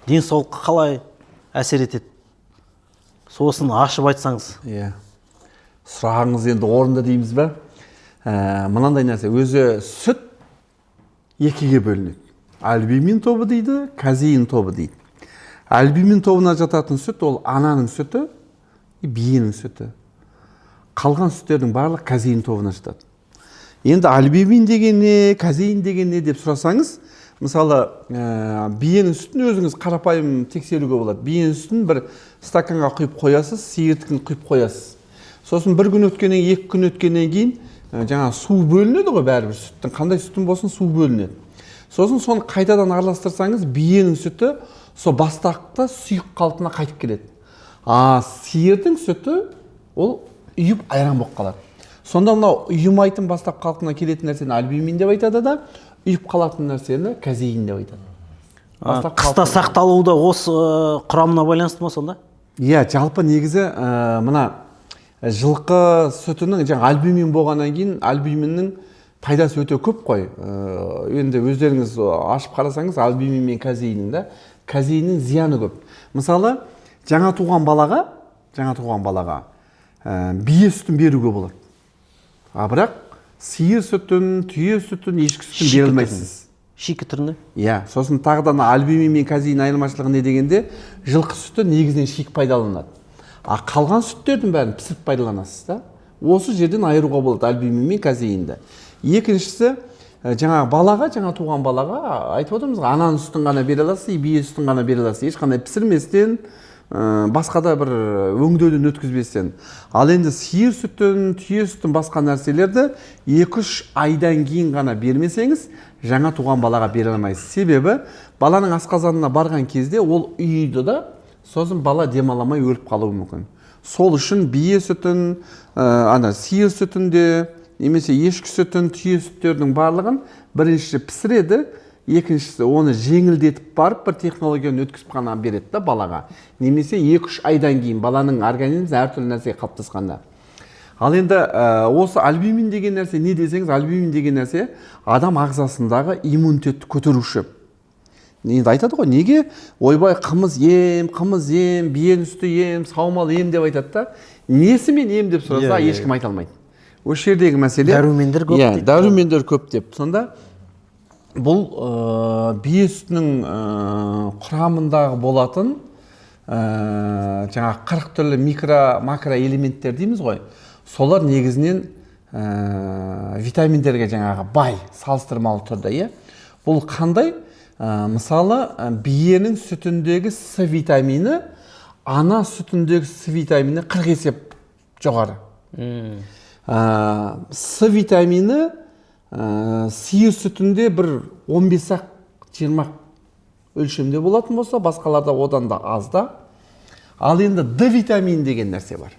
денсаулыққа қалай әсер етеді? Сосын ашып айтсаңыз. Сұрағыңыз енді орынды дейміз бе? Мынандай нәрсе, өзі сүт екіге бөлінеді. Альбумин тобы дейді, казеин тобы дейді. Альбумин тобына жататын сүт ол ананың сүті, биенің сүті. Қалған сүттердің барлық казеин тобына жатады. Енді альбумин деген не, казеин деген не деп сұрасаңыз, мысалы, биенің сүтін өзіңіз қарапайым тексеруге болады. Биенің сүтін бір стаканға құйып қоясыз, сиырдікін құйып қоясыз. Сосын бір күн өткеннен, 2 күн өткеннен кейін жаңа су бөлінеді ғой, бәрібір сүттің, қандай сүттің болсын су бөлінеді. Сосын соны қайтадан араластырсаңыз, биенің сүті сол бастақта сұйық қалпына қайтып келеді. Сиырдың сүті ол үйіп айран болып қалады. Сонда мынау үйімайтын бастап қалпына келетін нәрсені альбумин деп айтады да, үйіп қалатын нәрсені казеин деп айтады. Қыста сақталуы да осы құрамына байланысты ма сонда? Жалпы негізі мына жылқы сүтінің жаңа альбумин болғаннан кейін альбуминнің пайдасы өте көп қой. Енді өздеріңіз ашып қарасаңыз, альбумин мен казеиннің да, казеиннің зияны көп. Мысалы, жаңа туған балаға бие сүтін беруге болады. Бірақ сиыр сүтін, түйе сүтін, ешкі сүтін бере алмайсыз. Шикі түрінде? Сосын тағыдан альбумин мен казеин айырмашылығы не дегенде, жылқы сүті негізінен шик пайдаланады. Қалған сүттердің бәрін пісіп пайдаланасыз да. Осы жерден айыруға болады альбумин мен казеинді. Екіншісі, жаңа туған балаға айтып отырмыз, ананың сүтін ғана бере аласыз, бие сүтін ғана бере аласыз. Ешқандай пісірместен, басқа да бір өңдеуден өткізбестен. Ал енді сиыр сүтін, түйе сүтін басқа нәрселерді 2-3 айдан кейін ғана бермесеңіз, жаңа туған балаға бере алмайсыз. Себебі баланың асқазанына барған кезде ол үйді да, сосын бала демаламай өліп қалуы мүмкін. Сол үшін бие сүтін, сиыр сүтінде, немесе ешкі сүтін, түйе сүттердің барлығын біріншісі пісіреді, екіншісі оны жеңілдетіп барып бір технологияны өткізіп қана береді да балаға. Немесе 2-3 айдан кейін баланың организмі әртүрлі нәрсе қалыптасқанда. Ал енді осы альбумин деген нәрсе не десеңіз, альбумин деген нәрсе адам ағзасындағы иммунитетті көтеруші. Енді айтады ғой, неге ойбай қымыз ем, биенің сүті ем, саумал ем деп айтады да, несімен ем деп сұраса, ешкім айта алмайды. Осы жердегі мәселе дәрумендер көп дейді. Дәрумендер көп деп. Сонда бұл бие сүтінің құрамындағы болатын жаңа 40 түрлі макро элементтер дейміз ғой. Солар негізінен витаминдерге жаңағы бай, салыстырмалы түрде. Бұл қандай? Мысалы, биенің сүтіндегі С витамині, ана сүтіндегі С витамині 40 есе жоғары. С витамині сиыр сүтінде бір 15-20 өлшемде болатын болса, басқаларда одан да аз да. Ал енді D витамині деген нәрсе бар.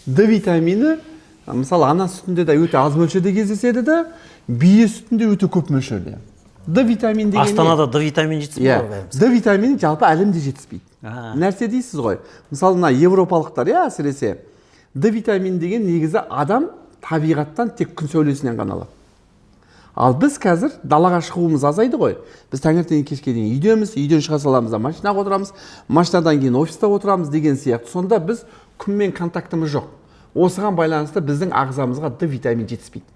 D витамині мысалы ана сүтінде де өте аз мөлшерде кездеседі да, бие сүтінде өте көп мөлшерде. D витамин деген Астанада D витамин жетіспейді ғой. D витамині жалпы әлемде жетіспейді. Нәрсе дейсіз ғой. Мысалы мына европалықтар әсіресе D витамин деген негізі адам табиғаттан тек күн сәулесінен ғана алады. Ал біз қазір далаға шығуымыз азайды ғой. Біз таңертең кешке дейін үйдеміз, үйден шыға саламыз да машинаға отырамыз, машинадан кейін офиста отырамыз деген сияқты. Сонда біз күнмен контактымыз жоқ. Осыған байланысты біздің ағзамызға D витамин жетіспейді.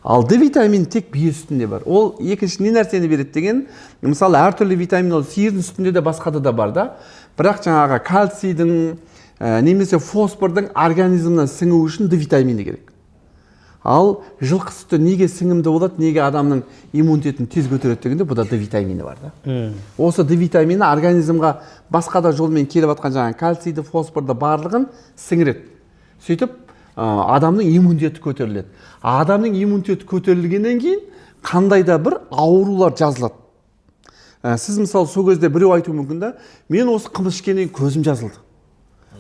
Ал D витамин тек бие сүтінде бар. Ол екінші не нәрсені береді деген, мысалы әртүрлі витамин ол сиырдың сүтінде де басқада да бар да. Бірақ жаңағы кальцийдің немесе фосфордың организміне сіңу үшін D витамині керек. Ал жылқы сүті неге сіңімді болады, неге адамның иммунитетін тез көтереді дегенде бұда D витамині бар да. Осы D витамині организмға басқа да жолмен келіп жатқан жаңағы кальцийді, фосфорды барлығын сіңіреді. Сөйтіп адамның иммунитеті көтеріледі. Адамның иммунитеті көтерілгеннен кейін қандай да бір аурулар жазылады. Сіз мысалы сол кезде біреу айтуы мүмкін да, мен осы қымыз ішкеннен көзім жазылды.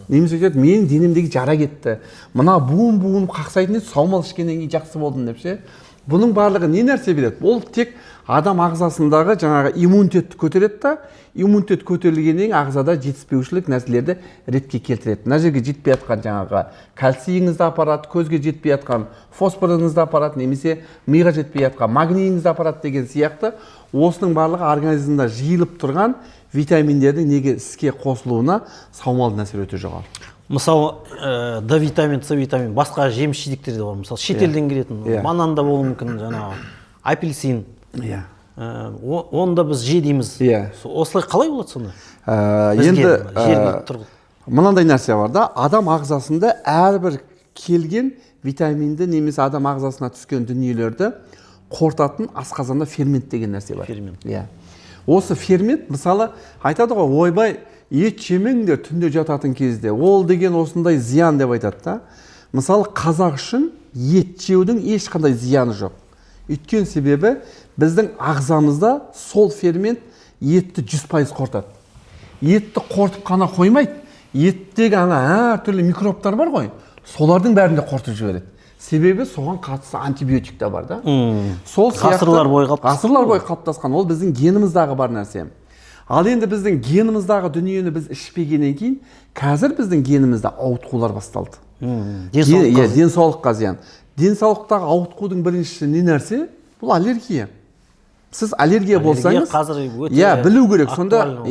Немесе айтады, менің денемдегі жара кетті. Мына буын қақсайтын еді, саумал ішкеннен кейін жақсы болдым деп ше. Бұның барлығы не нәрсе береді? Ол тек адам ағзасындағы жаңағы иммунитетті көтереді да, иммунитет көтерілгеннен ағзада жетіспеушілік нәрселерді ретке келтіреді. Мына жерге жетпей жатқан жаңағы кальцийіңізді апарады, көзге жетпей жатқан фосфорыңызды апарады, немесе миға жетпей жатқан магнийіңізді апарады деген сияқты осының барлығы организмда жиылып тұрған витаминдердің неге іске қосылуына саумалдың әсері өте жоғары. Мысалы D витамин, С витамин, басқа жеміс жидектер де бар. Мысалы шетелден келетін, банан да болуы мүмкін, жаңағы апельсин. Оны да біз жейміз. Осылай қалай болады сонда? Енді мынандай нәрсе бар да, адам ағзасында әрбір келген витаминді немесе адам ағзасына түскен дүниелерді қорытатын асқазанда фермент деген нәрсе бар. Осы фермент, мысалы, айтады ғой, ойбай, ет жемеңдер түнде жататын кезде. Ол деген осындай зиян деп айтады да. Мысалы, қазақ үшін ет жеудің ешқандай зияны жоқ. Өйткені себебі біздің ағзамызда сол фермент етті 100% қорытады. Етті қорытып қана қоймайды. Еттегі әртүрлі микробтар бар ғой, солардың бәрін де қорытып жібереді. Себебі соған қатысты антибиотик та бар да. Сол ғасырлар бойы қалыптасқан. Ол біздің геніміздағы бар нәрсе. Ал енді біздің геніміздағы дүниені біз ішпегеннен кейін, қазір біздің генімізде ауытқулар басталды. Денсаулыққа зиян. Денсаулықтағы ауытқудың біріншісі не нәрсе? Бұл аллергия. Сіз аллергия болсаңыз, білу керек. Сонда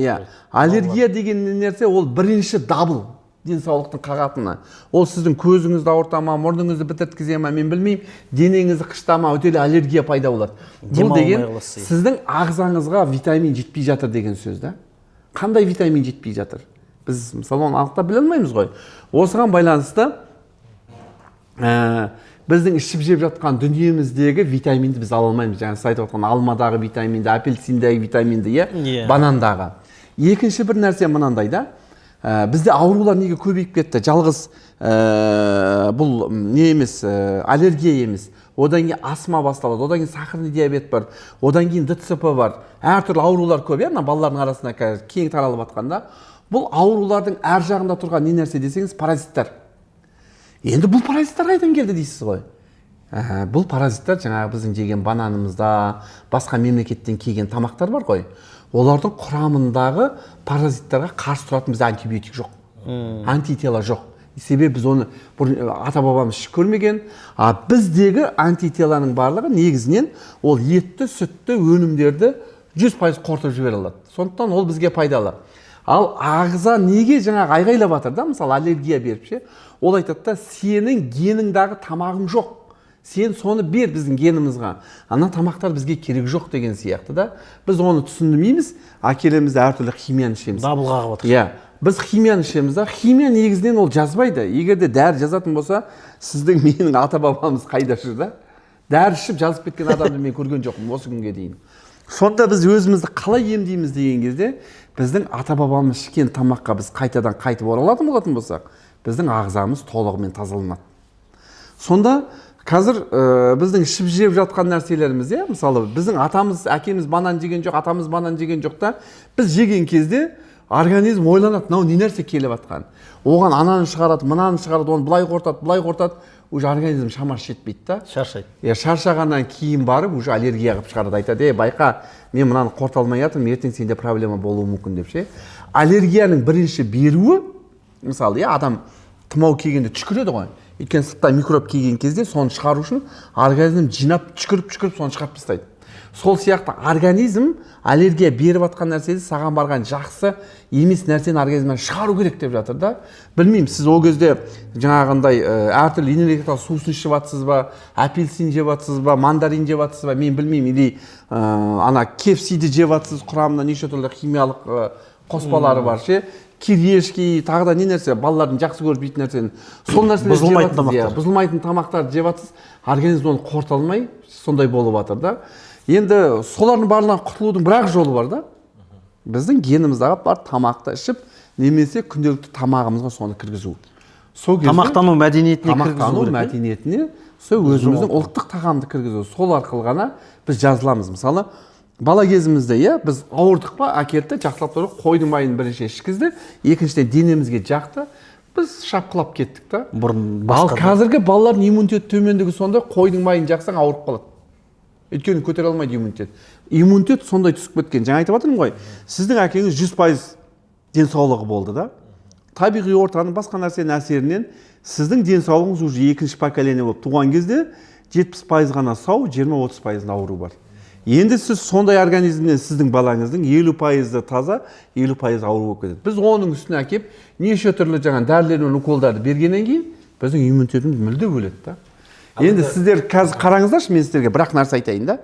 аллергия деген нәрсе ол бірінші дабыл денсаулықтың қағатыны. Ол сіздің көзіңізді ауыртама, мұрныңызды бітірткізе ма, мен білмеймін, денеңізді қыштама, өтелі аллергия пайда болады. Бұл деген сіздің ағзаңызға витамин жетпей жатыр деген сөз да. Қандай витамин жетпей жатыр? Біз мысалы оны анықтап біле алмаймыз ғой. Осыған байланысты біздің ішіп жеп жатқан дүниеміздегі витаминді біз ала алмаймыз. Жаңа сіз айтып отқан алмадағы витаминді, апельсиндегі витаминді, банандағы. Екінші бір нәрсе мынандай да. Бізде аурулар неге көбейіп кетті? Жалғыз бұл не емес, аллергия емес. Одан кейін астма басталады, одан кейін сахарный диабет бар, одан кейін ДЦП бар. Әртүрлі аурулар көп, балалардың арасында кең таралып жатқанда. Бұл аурулардың әр жағында тұрған не нәрсе десеңіз, паразиттар. Енді бұл паразиттар қайдан келді дейсіз ғой? Бұл паразиттар жаңағы біздің жеген бананымызда, басқа мемлекеттен келген тамақтар бар ғой. Олардың құрамындағы паразиттарға қарсы тұратын бізде антибиотик жоқ. Антитела жоқ. Себебі біз оны ата-бабамыз көрмеген. Біздегі антителаның барлығы негізінен ол етті, сүтті, өнімдерді 100% қорытып жібере алады. Сондықтан ол бізге пайдалы. Ал ағза неге жаңағы айғайлап жатыр да, мысалы аллергия беріп ше, ол айтады да, сенің геніңдағы тамағың жоқ. Сен соны бер біздің генімізға. Ана тамақтар бізге керек жоқ деген сияқты да. Біз оны түсіндірмейміз, келеміз әртүрлі химияны ішеміз. Дабыл қағып жатыр. Біз химияны ішеміз да. Химия негізінен ол жазбайды. Егер де дәрі жазатын болса, сіздің менің ата-бабамыз қайда жүр да? Дәрі ішіп жазып кеткен адамды мен көрген жоқпын осы күнге дейін. Сонда біз өзімізді қалай емдейміз деген кезде, біздің ата-бабамыз ішкен тамаққа біз қайтадан қайтып оралатын болатын болсақ, біздің ағзамыз толығымен тазаланады. Сонда қазір біздің ішіп жеп жатқан нәрселеріміз, мысалы біздің атамыз, әкеміз банан жеген жоқ, атамыз банан жеген жоқ та, біз жеген кезде организм ойланады, мынау не нәрсе келіп жатқан. Оған ананы шығарады, мынаны шығарады, оны былай қортады, уже организм шамасы жетпейді да. Шаршайды. Шаршағаннан кейін барып уже аллергия қылып шығарады, айтады, байқа, мен мынаны қорта алмай жатырмын, ертең сенде проблема болуы мүмкін деп ше. Аллергияның бірінші беруі, мысалы, адам тұмау келгенде түшкіреді ғой. Өйткені сыртта микроб келген кезде соны шығару үшін организм жинап түшкіріп соны шығарып тастайды. Сол сияқты организм аллергия беріп жатқан нәрсені саған барған жақсы емес нәрсені организмнен шығару керек деп жатыр да. Білмеймін, сіз ол кезде жаңағындай әртүрлі энергетикалық сусын ішіп жатсыз ба, апельсин жеп жатсыз ба, мандарин жеп жатсыз ба, мен білмеймін, или ана кефсиді жеп жатсыз, құрамында неше түрлі химиялық қоспалары бар ше. Кирешки, тағы да не нәрсе, балалардың жақсы көріп жейтін нәрсені, сол нәрселерді жеп жатсыз, бұзылмайтын тамақтарды жеп жатсыз, организм оны қорыта алмай сондай болып жатыр да. Енді солардың барлығынан құтылудың бір-ақ жолы бар да. Біздің геніміздағы бар тамақты ішіп, немесе күнделікті тамағымызға соны кіргізу. Тамақтану мәдениетіне кіргізу керек. Тамақтану мәдениетіне сол өзіміздің ұлттық тағамды кіргізу. Сол арқылы ғана біз жазыламыз. Мысалы, бала кезімізде біз ауырдық па, әкелді, жақсылап тұрып, қойдың майын бірінші ішкізді, екіншіден денемізге жақты, біз шапқылап кеттік та. Ал қазіргі балалардың иммунитеті төмендігі сонда, қойдың майын жақсаң ауырып қалады. Өйткені көтере алмайды иммунитет. Иммунитет сондай түсіп кеткен. Жаңа айтып жатырмын ғой, сіздің әкеңіз 100% денсаулығы болды да. Табиғи ортаның басқа нәрсенің әсерінен сіздің денсаулығыңыз уже екінші поколение болып туған кезде 70% ғана сау, 20-30% ауру бар. Енді сіз сондай организмнен сіздің балаңыздың 50% таза, 50% ауру болып кетеді. Біз оның үстіне әкеп неше түрлі жаңа дәрілер мен уколдарды бергеннен кейін біздің иммунитетіміз мүлде өледі да. Енді сіздер қазір қараңыздаршы, мен сіздерге бір-ақ нәрсе айтайын да.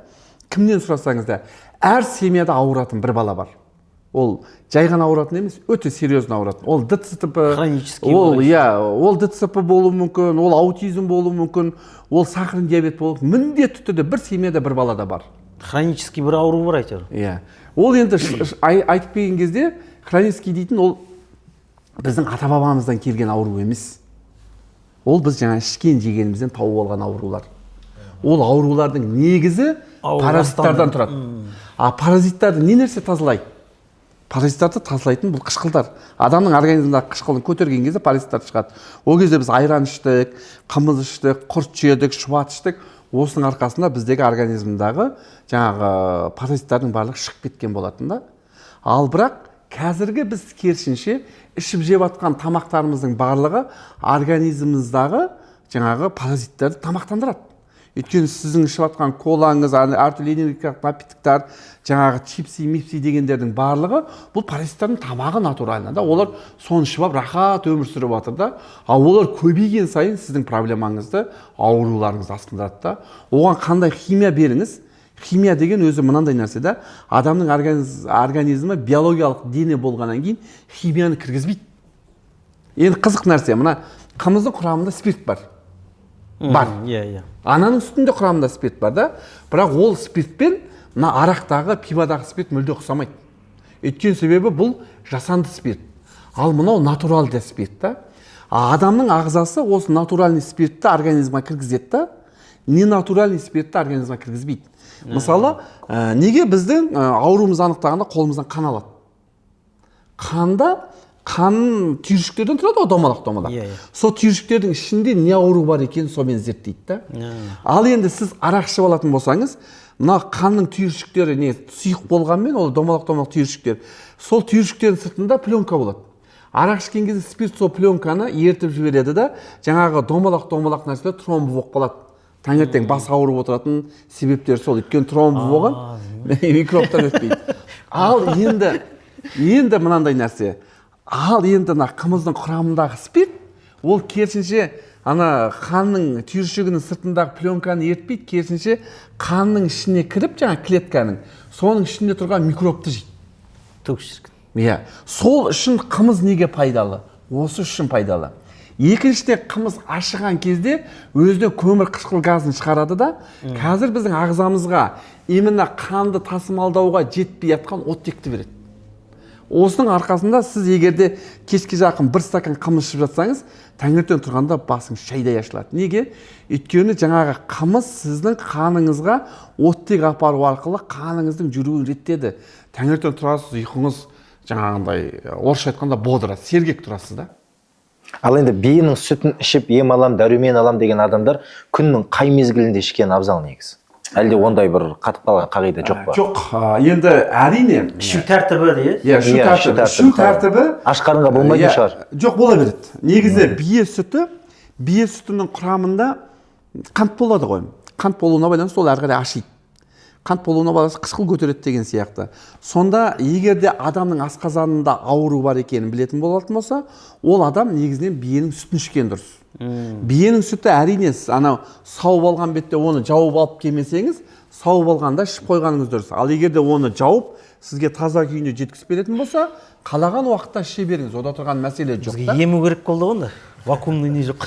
Кімнен сұрасаңыз да, әр семьяда ауыратын бір бала бар. Ол жай ғана ауыратын емес, өте серьезно ауыратын. Ол ДЦП, ол ДЦП болуы мүмкін, ол аутизм болуы мүмкін, ол сахарный диабет болуы мүмкін. Міндетті түрде бір семьяда бір балада бар. Хронический бір ауру бар айтар. Ол енді айтып келген кезде, хронический дейтін ол біздің ата-бабамыздан келген ауру емес. Ол біз жаңа ішкен жегенімізден тауып алған аурулар. Ол аурулардың негізі паразиттардан тұрады. Паразиттарды не нәрсе тазалайды? Паразиттарды тазалайтын бұл қышқылдар. Адамның организмдағы қышқылын көтерген кезде паразиттар шығады. Ол кезде біз айран іштік, қымыз іштік, құрт жедік, шұбат іштік. Осының арқасында біздегі организмдағы жаңағы паразиттардың барлығы шығып кеткен болатын да. Ал бірақ қазіргі біз керісінше ішіп жеп жатқан тамақтарымыздың барлығы организміміздағы жаңағы паразиттарды тамақтандырады. Өйткені сіздің ішіп жатқан колаңыз, әртүрлі энергетикалық напитоктар, жаңағы чипси дегендердің барлығы бұл паразиттардың тамағы натурально да. Олар соны ішіп алып рахат өмір сүріп жатыр да. Ал олар көбейген сайын сіздің проблемаңызды, ауруларыңызды асқындырады да. Оған қандай химия беріңіз? Химия деген өзі мынандай нәрсе да. Адамның организмі биологиялық дене болғаннан кейін химияны кіргізбейді. Енді қызық нәрсе, мына қымыздың құрамында спирт бар. Ананың сүтінде құрамында спирт бар да. Бірақ ол спиртпен мына арақтағы, пивадағы спирт мүлде ұқсамайды. Өйткені себебі бұл жасанды спирт. Ал мынау натуралды спирт та. Адамның ағзасы осы натуральный спиртті организмға кіргізеді да. Ненатуральный спиртті организмға кіргізбейді. Мысалы, неге біздің ауруымыз анықтағанда қолымыздан қан алады? Қанда қан түйіршіктерден тұрады, домалақ. Сол түйіршіктердің ішінде не ауру бар екенін сонымен зерттейді да. Ал енді сіз арақ ішіп алатын болсаңыз, мына қанның түйіршіктері не сұйық болғанмен, ол домалақ түйіршіктер. Сол түйіршіктердің сыртында пленка болады. Арақ ішкен кезде спирт сол пленканы ертіп жібереді да, жаңағы домалақ нәрселер тромбы болып қалады. Таңертең бас ауырып отыратын себептер сол. Өйткені тромбы болған микробтан өтпейді. Ал енді мынандай нәрсе. Ал енді қымыздың құрамындағы спирт, ол керісінше қанның түйіршігінің сыртындағы пленканы ертпейді, керісінше қанның ішіне кіріп, жаңа клетканың, соның ішінде тұрған микробты жейді. Сол үшін қымыз неге пайдалы? Осы үшін пайдалы. Екіншіден қымыз ашыған кезде өзіне көмір қышқыл газын шығарады да, қазір біздің ағзамызға именно қанды тасымалдауға жетпей жатқан оттекті береді. Осының арқасында сіз егерде кешке жақын бір стакан қымыз ішіп жатсаңыз, таңертең тұрғанда басыңыз шайдай ашылады. Неге? Өйткені жаңағы қымыз сіздің қаныңызға оттек апару арқылы қаныңыздың жүруін реттеді. Таңертең тұрасыз, ұйқыңыз жаңағындай орысша айтқанда бодро, сергек тұрасыз да. Ал енді биенің сүтін ішіп ем алам, дәрумен алам деген адамдар күннің қай мезгілінде ішкен абзал негізі? Әлде ондай бір қатып қалған қағида жоқ па? Жоқ, енді әрине ішу тәртібі де. Иә, ішу тәртібі аш қарынға болмайтын шығар. Жоқ, бола береді. Негізі бие сүтінің құрамында қант болады ғой. Қант болуына байланысты ол әрі қарай ашиды. Қант болуына байланысты қышқыл көтереді деген сияқты. Сонда егер де адамның асқазанында ауру бар екенін білетін болатын болса, ол адам негізінен биенің сүтін ішкен дұрыс. Биенің сүті әрине анау сауып алған бетте оны жауып алып келмесеңіз, сауып алғанда ішіп қойғаныңыз дұрыс. Ал егер де оны жауып сізге таза күйінде жеткізіп беретін болса, қалаған уақытта іше беріңіз. Ода тұрған мәселе жоқ та. Бізге ему керек болды ғой. Вакуумный не жоқ.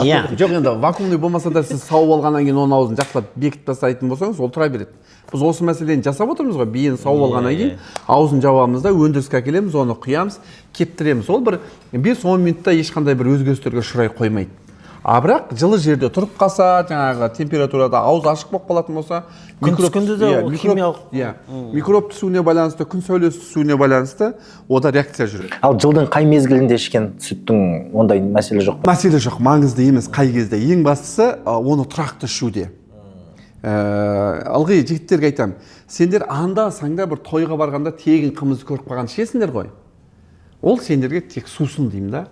Иә, жоқ енді вакуумный болмаса да сіз сауып алғаннан кейін оның аузын жақсылап бекітіп тастайтын болсаңыз, ол тұра береді. Біз осы мәселені жасап отырмыз ғой, биені сауып алғаннан кейін аузын жабамыз да өндіріске әкелеміз, оны құямыз, кептіреміз. Ол бір 5-10 минутта ешқандай бір өзгерістерге ұшырай қоймайды. А бірақ жылы жерде тұрып қалса, жаңағы температурада ауыз ашық болып қалатын болса, микроб түсуіне байланысты, күн сәулесі түсуіне байланысты ода реакция жүреді. Ал жылдың қай мезгілінде ішкен сүттің ондай мәселе жоқ па? Мәселе жоқ, маңызды емес қай кезде. Ең бастысы оны тұрақты ішуде. Алғы жігіттерге айтамын, сендер анда-саңда бір тойға барғанда тегін қымыз көріп қалған ішесіңдер ғой. Ол сендерге тек сусын деймін да.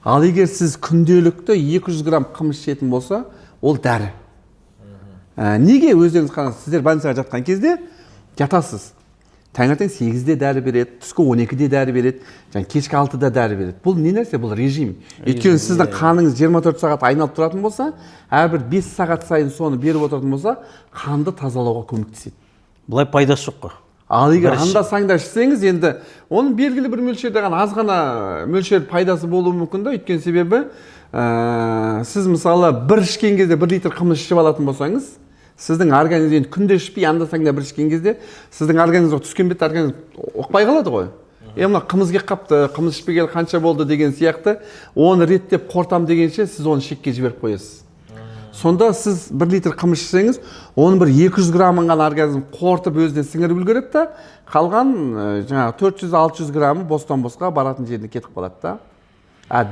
Ал егер сіз күнделікті 200 грамм қымыз ішетін болса, ол дәрі. Неге өздеріңіз қараңыз, сіздер больницаға жатқан кезде жатасыз. Таңертең 8-де дәрі береді, түскі 12-де дәрі береді, кешкі 6-да дәрі береді. Бұл не нәрсе? Бұл режим. Өйткені сіздің қаныңыз 24 сағат айналып тұратын болса, әрбір 5 сағат сайын соны беріп отыратын болса, қанды тазалауға көмектеседі. Бұлай пайдасы жоқ қой. Ал егер анда-саңда ішсеңіз, енді оның белгілі бір мөлшерде аз ғана мөлшер пайдасы болуы мүмкін да, өйткені себебі сіз мысалы бір ішкен кезде 1 литр қымыз ішіп алатын болсаңыз, сіздің организм күнде ішпей анда-саңда бір ішкен кезде сіздің организмге түскен бетте организм оқпай қалады ғой. Мына қымыз кеп қапты, қымыз ішпегелі қанша болды деген сияқты, оны реттеп қортам дегенше сіз оны шекке жіберіп қоясыз. Сонда сіз 1 литр қымыз ішсеңіз, оның бір 200 граммын ғана организм қортып өзіне сіңіріп үлгереді да, қалған 400-600 граммы бостан-босқа баратын жеріне кетіп қалады да.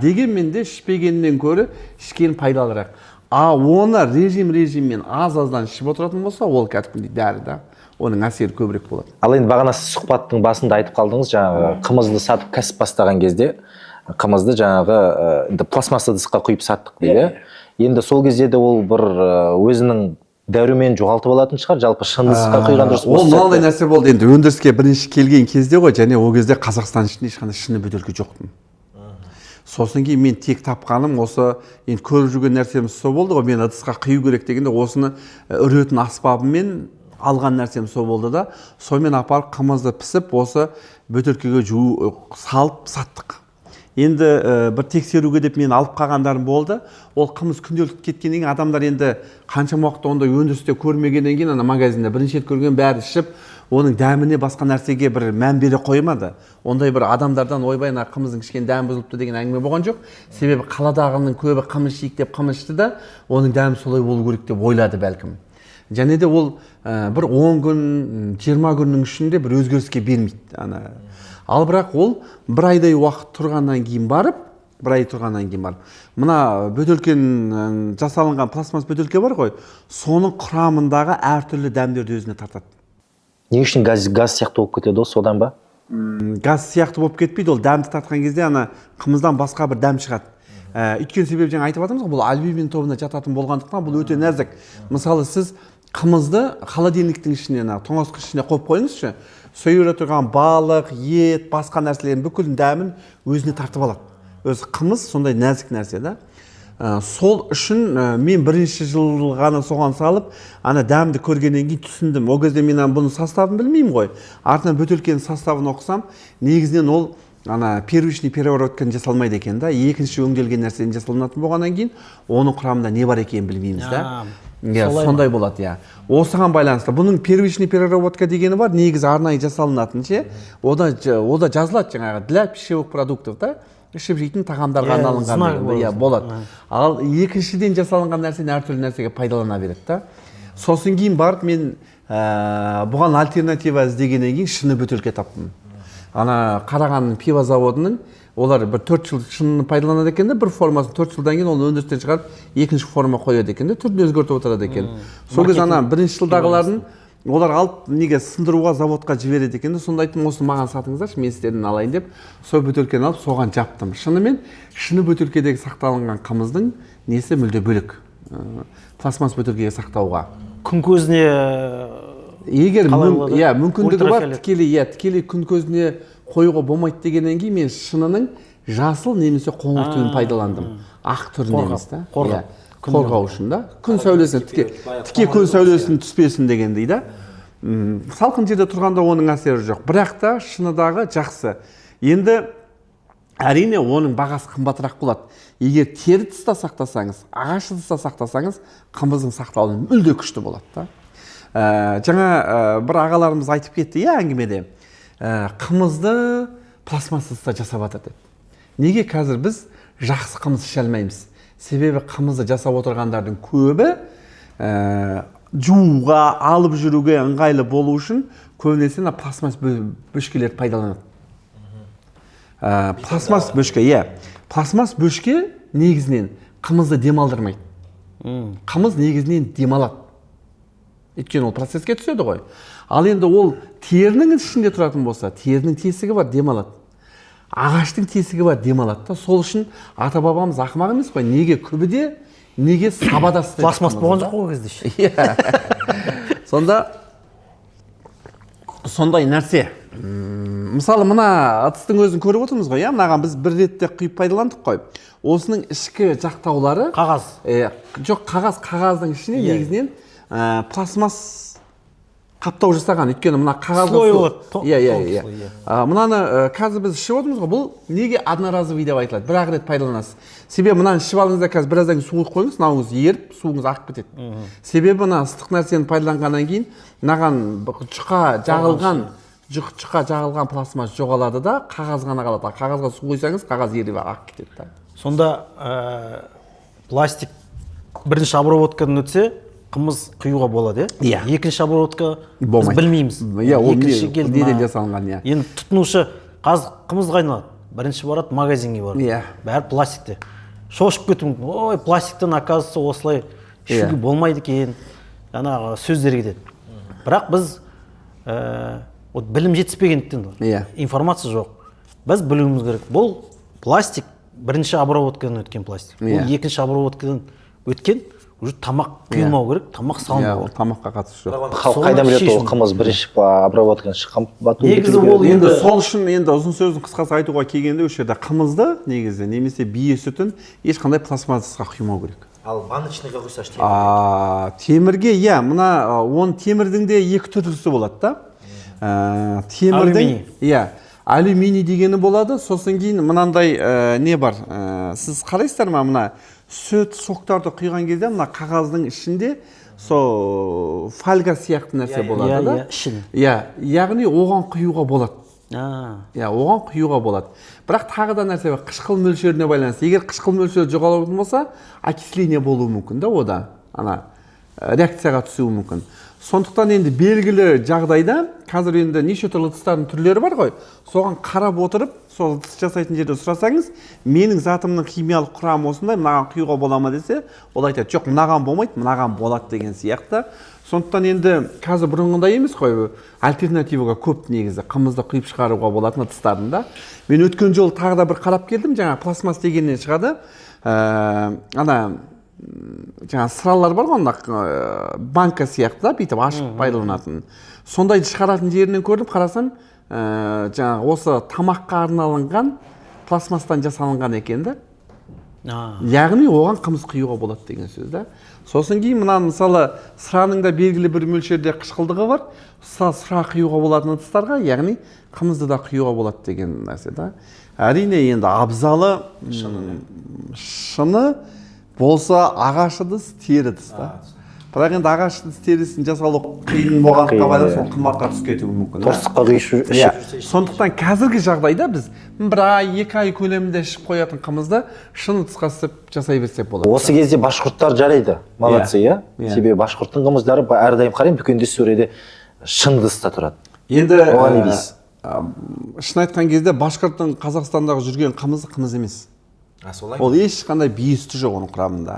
Дегенмен де ішпегеннен көрі ішкен пайдалырақ. Оны режиммен аз-аздан ішіп отыратын болса, ол кәдімгідей дәрі да. Оның әсері көбірек болады. Ал енді бағана сіз сұхбаттың басында айтып қалдыңыз, жаңағы қымызды сатып кәсіп бастаған кезде, қымызды жаңағы пластмасса ыдысқа құйып саттық дейді. Енді сол кезде де ол бір өзінің дәрумен жоғалтып алатын шығар, жалпы шыны ыдысқа құйған дұрыс. Ол мынандай нәрсе болды, енді өндіріске бірінші келген кезде ғой, және ол кезде Қазақстан ішінде ешқандай шыны бөтелке жоқтын. Сосын кейін мен тек тапқаным осы, енді көріп жүрген нәрсеміз сол болды ғой, мен ыдысқа құю керек дегенде осыны үретін аспабымен алған нәрсем сол болды да, сонымен апарып қымызды пісіп, осы бөтелкеге салып саттық. Енді бір тексеруге деп мен алып қалғандарым болды. Ол қымыз күнделікті кеткеннен кейін адамдар енді қаншама уақытта ондай өндірісте көрмегеннен кейін ана магазинде бірінші рет көрген бәрі ішіп, оның дәміне басқа нәрсеге бір мән бере қоймады. Ондай бір адамдардан ойбай ана қымыздың ішкен дәмі бұзылыпты деген әңгіме болған жоқ. Себебі қаладағының көбі қымыз ішейік деп қымыз ішті да, оның дәмі солай болу керек деп ойлады бәлкім. Және де ол бір 10 күн, 20 күннің ішінде бір өзгеріске бермейді. Ал бірақ ол бір айдай уақыт тұрғаннан кейін барып, мына бөтелкенің жасалынған пластмасс бөтелке бар ғой, соның құрамындағы әртүрлі дәмдерді өзіне тартады. Не үшін газ сияқты болып кетеді ол, содан ба? Газ сияқты болып кетпейді, ол дәмді тартқан кезде ана қымыздан басқа бір дәм шығады. Өйткені себебі жаңа айтып жатырмыз ғой, бұл альбумин тобына жататын болғандықтан бұл өте нәзік. Мысалы сіз қымызды холодильниктің ішіне, тоңазытқыш ішіне қойып қойыңызшы, сойылып тұрған балық, ет, басқа нәрселердің бүкіл дәмін өзіне тартып алады. Өзі қымыз сондай нәзік нәрсе да. Сол үшін мен бірінші жыл ғана соған салып, ана дәмді көргеннен кейін түсіндім. Ол кезде мен бұның составын білмеймін ғой. Артынан бөтелкенің составын оқысам, негізінен ол первичный переработкадан жасалмайды екен да. Екінші өңделген нәрседен жасалынатын болғаннан кейін, оның құрамында не бар екенін білмейміз да. Сондай болады, иә. Осыған байланысты. Бұның первичный переработка дегені бар, негізі арнайы жасалынатын ше. Ода жазылады жаңағы для пищевых продуктов да. Ішіп жейтін тағамдарға арналған болады. Ал екіншіден жасалынған нәрсені әртүрлі нәрсеге пайдалана береді да. Сосын кейін барып мен бұған альтернатива іздегеннен кейін шыны бөтелке таптым. ана Қарағандының пиво заводының олар бір 4 жыл шынын пайдаланады екен де, бір формасын 4 жылдан кейін оны өндірістен шығарып екінші форма қояды екен де, түрін өзгертіп отырады екен. Сол кезде ана бірінші жылдағыларын олар алып неге сындыруға заводқа жібереді екен де, сонда айттым, осыны маған сатыңыздаршы, мен сіздерден алайын деп, сол бөтелкені алып соған жаптым. Шынымен шыны бөтелкедегі сақталынған қымыздың несі мүлде бөлек. Пластмасс бөтелкеге сақтауға. Күн көзіне Егер мүмкіндігі бар, тікелей күн көзіне қоюға болмайды дегеннен кейін мен шынының жасыл немесе қоңыр түрін пайдаландым. Ақ түрін емес та. Қорғау үшін да. Күн сәулесін тіке күн сәулесін түспесін дегендей да. Салқын жерде тұрғанда оның әсері жоқ. Бірақ та шыныдағы жақсы. Енді әрине оның бағасы қымбатырақ болады. Егер тері тыста сақтасаңыз, ағаш тыста сақтасаңыз, қымыздың сақталуы мүлде күшті болады да. Жаңа бір ағаларымыз айтып кетті әңгімеде. Қымызды пластмассызда жасап жатыр деп. Неге қазір біз жақсы қымыз іше алмаймыз? Себебі қымызды жасап отырғандардың көбі жууға, алып жүруге ыңғайлы болу үшін көбінесе пластмасс бөшкелерді пайдаланады. Пластмасс бөшке, пластмасс бөшке негізінен қымызды демалдырмайды. Қымыз негізінен демалады. Өйткені ол процесске түседі ғой. Ал енді ол терінің ішінде тұратын болса, терінің тесігі бар, демалады. Ағаштың тесігі бар, демалады да. Сол үшін ата-бабамыз ақымақ емес қой. Неге күбіде, неге сабада істеді? Пластмасс болған жоқ қой кезде. Сондай нәрсе. Мысалы, мына ыдыстың өзін көріп отырмыз ғой, мынаған біз бір ретте құйып пайдаландық қой. Осының ішкі жақтаулары қағаз. Жоқ, қағаздың ішіне негізінен пластмасс қаптау жасаған. Өйткені мына қағазға слой болады. Мынаны қазір біз ішіп отырмыз ғой, бұл неге одноразовый деп айтылады? Бір-ақ рет пайдаланасыз. Себебі мынаны ішіп алыңызда қазір біраздан кейін суға қойыңыз, мынауыңыз еріп, суыңыз ағып кетеді. Себебі мына ыстық нәрсені пайдаланғаннан кейін мынаған жұқа жағылған пластмасс жоғалады да, қағаз ғана қалады. Қағазға су қойсаңыз, қағаз еріп ағып кетеді да. Сонда пластик бірінші обработкадан өтсе, қымыз құюға болады, екінші обработка біз білмейміз. Екінші келді ма? Енді тұтынушы қымыз қайналады. Бірінші барады, магазинге барады. Бәрі пластикте. Шошып кету мүмкін. Ой, пластиктен оказывается осылай ішуге болмайды екен. Жаңағы сөздер кетеді. Бірақ біз білім жетіспегендіктен, информация жоқ. Біз білуіміз керек. Бұл пластик бірінші обработкадан өткен пластик. Бұл екінші обработкадан өткен уже тамақ құйылмау керек, тамақ салынбау керек. Тамаққа қатысы жоқ. Халық қайдан біледі ол қымыз бірінші обработкадан шыққан бату? Негізі ол енді сол үшін енді ұзын сөздің қысқасы айтуға келгенде осы жерде қымызды негізі немесе бие сүтін ешқандай пластмассқа құймау керек. Ал баночныйға құйса темірге, мына оның темірдің де екі түрлісі болады да. Темірдің, алюминий дегені болады. Сосын кейін мынандай не бар? Сіз қарайсыздар ма, мына сүт соқтарды құйған кезде мына қағаздың ішінде сол фольга сияқты нәрсе болады да. Яғни оған құюға болады. Оған құюға болады. Бірақ тағы да нәрсе бар, қышқыл мөлшеріне байланысты. Егер қышқыл мөлшері жоғалатын болса, окисление болуы мүмкін да ода. Реакцияға түсуі мүмкін. Сондықтан енді белгілі жағдайда қазір енді неше түрлі ыдыстардың түрлері бар ғой. Соған қарап отырып, сол ыдыс жасайтын жерде сұрасаңыз, менің затымның химиялық құрамы осындай, мынаған құюға бола ма десе, ол айтады, жоқ, мынаған болмайды, мынаған болады деген сияқты. Сондықтан енді қазір бұрынғыдай емес қой, альтернативаға көп негізі қымызды құйып шығаруға болатын ыдыстардың да. Мен өткен жолы тағы да бір қарап келдім, жаңа пластмасс дегеннен шығады. Жаңа сыралар бар ғой, банка сияқты да, бүйтіп ашып пайдаланатын. Сондай шығаратын жерінен көрдім, қарасам, жаңа осы тамаққа арналынған пластмастан жасалынған екен да. Яғни оған қымыз құюға болады деген сөз да. Сосын кейін мына мысалы сыраның да белгілі бір мөлшерде қышқылдығы бар. Сыра құюға болатын ыдыстарға, яғни қымызды да құюға болады деген нәрсе да. Әрине енді абзалы шыны болса ағаш ыдыс, тері ыдыс да. Бірақ енді ағаш ыдыс терісін жасалу қиын болғандыққа байланысты ол қымбатқа түсіп кетуі мүмкін. Торсыққа құйып. Сондықтан қазіргі жағдайда біз бір ай, 2 ай көлемінде ішіп қоятын қымызды шыны ыдысқа жасай берсек болады. Осы кезде башқұрттар жарайды. Молодцы, Себебі башқұрттың қымыздары әрдайым қараймын, дүкенде сөреде шыны ыдыста тұрады. Енді шын айтқан кезде башқұрттың Қазақстандағы жүрген қымызы қымыз емес. Солай. Ол ешқандай бейісті жоқ оның құрамында.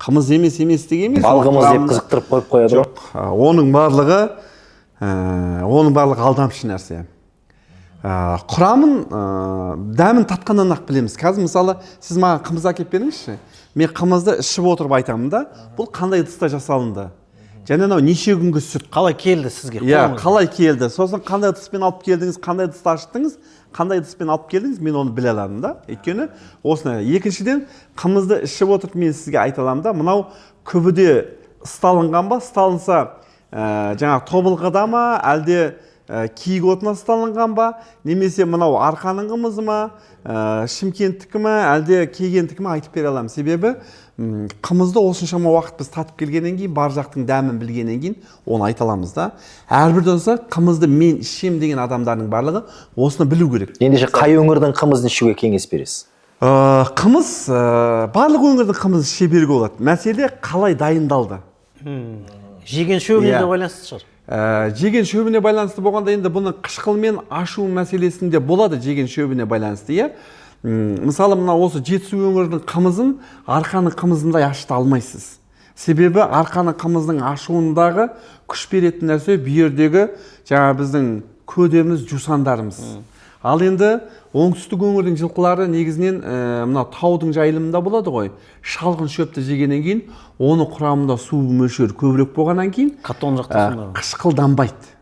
Қымыз емес деген емес. Балғымыз деп қызықтырып қойып қояды ғой. Оның барлығы алдамшы нәрсе. Құрамын, дәмін татқаннан ақ білеміз. Қазір мысалы сіз маған қымыз әкеліп беріңізші. Мен қымызды ішіп отырып айтамын да, бұл қандай ыдыста жасалынды. Және неше күнгі сүт. Қалай келді сізге? Иә, қалай келді. Сосын қандай ыдыспен алып келдіңіз, қандай ыдысты аштыңыз, қандай ыдыспен алып келдіңіз, мен оны біле аламын да. Өйткені осыны. Екіншіден, қымызды ішіп отырып мен сізге айта аламын да, мынау күбіде ысталынған ба, ысталынса жаңағы тобылғыда ма, әлде киік отына ысталынған ба, немесе мынау Арқаның қымызы ма, Шымкенттікі ме, әлде Кегендікі ме айтып бере аламын. Себебі қымызды осыншама уақыт біз татып келгеннен кейін, бар жақтың дәмін білгеннен кейін оны айта аламыз да. Әрбірден соң қымызды мен ішем деген адамдардың барлығы осыны білу керек. Ендеше қай өңірдің қымызын ішуге кеңес бересіз? Қымыз, барлық өңірдің қымызы іше беруге болады. Мәселе қалай дайындалды. Жеген шөбіне де байланысты шығар. Жеген шөбіне байланысты болғанда енді бұның қышқылмен ашу мәселесінде болады жеген шөбіне байланысты, иә. Мысалы, мына осы Жетісу өңірінің қымызын Арқаның қымызындай ашыта алмайсыз. Себебі Арқаның қымыздың ашуындағы күш беретін нәрсе бүйірдегі жаңа біздің көдеміз, жусандарымыз. Ал енді оңтүстік өңірдің жылқылары негізінен мына таудың жайылымында болады ғой. Шалғын шөпті жегеннен кейін, оның құрамында су мөлшері көбірек болғаннан кейін қышқылданбайды.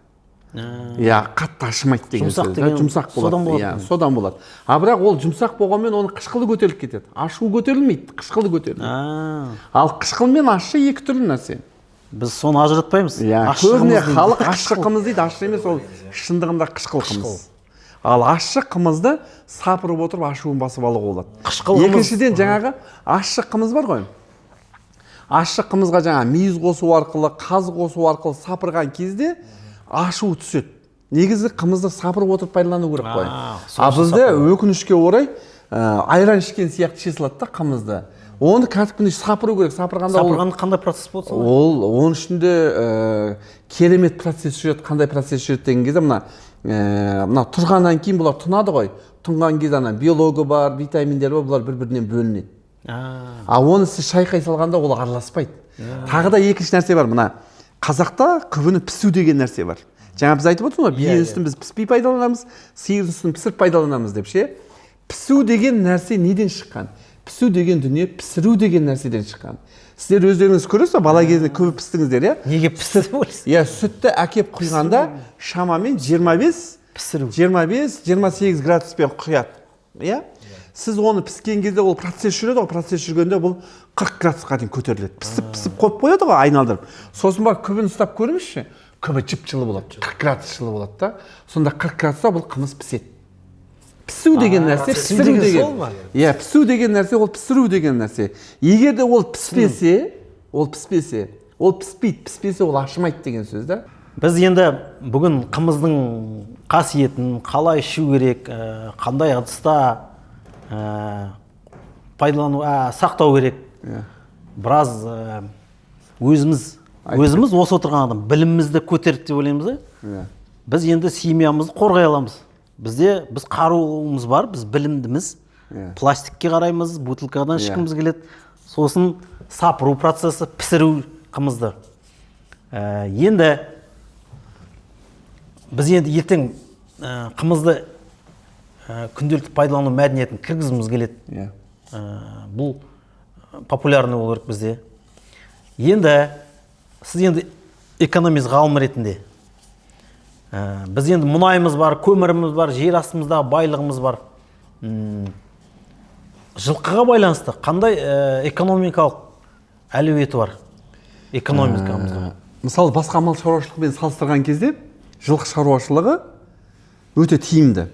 Иә, қатты ашымайды деген сөз. Жұмсақ болады. Содан болады. Бірақ ол жұмсақ болғанмен оның қышқылы көтеріліп кетеді. Ашу көтерілмейді, қышқылы көтеріледі. Ал қышқыл мен ащы екі түрлі нәрсе. Біз соны ажыратпаймыз. Көбіне халық ащы қымыз дейді, ащы емес, ол шындығында қышқыл қымыз. Ал ащы қымызды сапырып отырып ашуын басып алуға болады. Екіншіден жаңағы ащы қымыз бар ғой. Ащы қымызға жаңа мейіз қосу арқылы, қаз қосу арқылы сапырған кезде ашу түседі. Негізі қымызды сапырып отырып пайдалану керек қой. Бізде өкінішке орай айран ішкен сияқты іше салады да қымызды. Оны кәдімгідей сапыру керек. Сапырғанда қандай процесс болады? Оның ішінде керемет процесс жүреді. Қандай процесс жүреді деген кезде мына тұрғаннан кейін бұлар тұнады ғой. Тұнған кезде биологы бар, витаминдер бар, бұлар бір-бірінен бөлінеді. Оны сіз шайқай салғанда ол араласпайды. Тағы да екінші нәрсе бар. Мына қазақта күбіні пісу деген нәрсе бар. Жаңа біз айтып отырмыз ғой, бие сүтін біз піспей пайдаланамыз, сиыр сүтін пісіріп пайдаланамыз деп ше. Пісу деген нәрсе неден шыққан? Пісу деген дүние пісіру деген нәрседен шыққан. Сіздер өздеріңіз көресіз, бала кезінде көп пістіңіздер, иә? Неге пісті деп ойлайсыз? Иә, сүтті әкеп құйғанда шамамен 25-28 градуспен құяды. Иә? Сіз оны піскен кезде ол процесс жүреді, ол процесс жүргенде бұл 40 градусқа дейін көтеріледі. Пісіп қойып қояды ғой айналдырып. Сосын ба күбін ұстап көріңізші. Күбі жып-жылы болады, 40 градус жылы болады да. Сонда 40 градуста бұл қымыз піседі. Пісу деген нәрсе, пісіру деген. Иә, пісу деген нәрсе, ол пісіру деген нәрсе. Егер де ол піспесе, ол піспейді, ол ашымайды деген сөз да. Біз енді бүгін қымыздың қасиетін қалай ішу керек, қандай ыдыста пайдалану, сақтау керек. Біраз өзіміз осы отырған адам білімімізді көтерді деп ойлаймыз. Біз енді семьямызды қорғай аламыз. Біз қаруымыз бар, біз білімдіміз. Пластикке қараймыз, бутылкадан ішкіміз келеді. Сосын сапыру процесі, пісіру қымызды. Енді біз ертең қымызды күнделікті пайдалану мәдениетін кіргізіміз келеді. Бұл популярный болу керек бізде. Енді сіз экономист ғалым ретінде біз енді мұнайымыз бар, көміріміз бар, жер астымызда байлығымыз бар. Жылқыға байланысты қандай экономикалық әлеуеті бар экономикамызда? Мысалы, басқа мал шаруашылығымен салыстырған кезде жылқы шаруашылығы өте тиімді.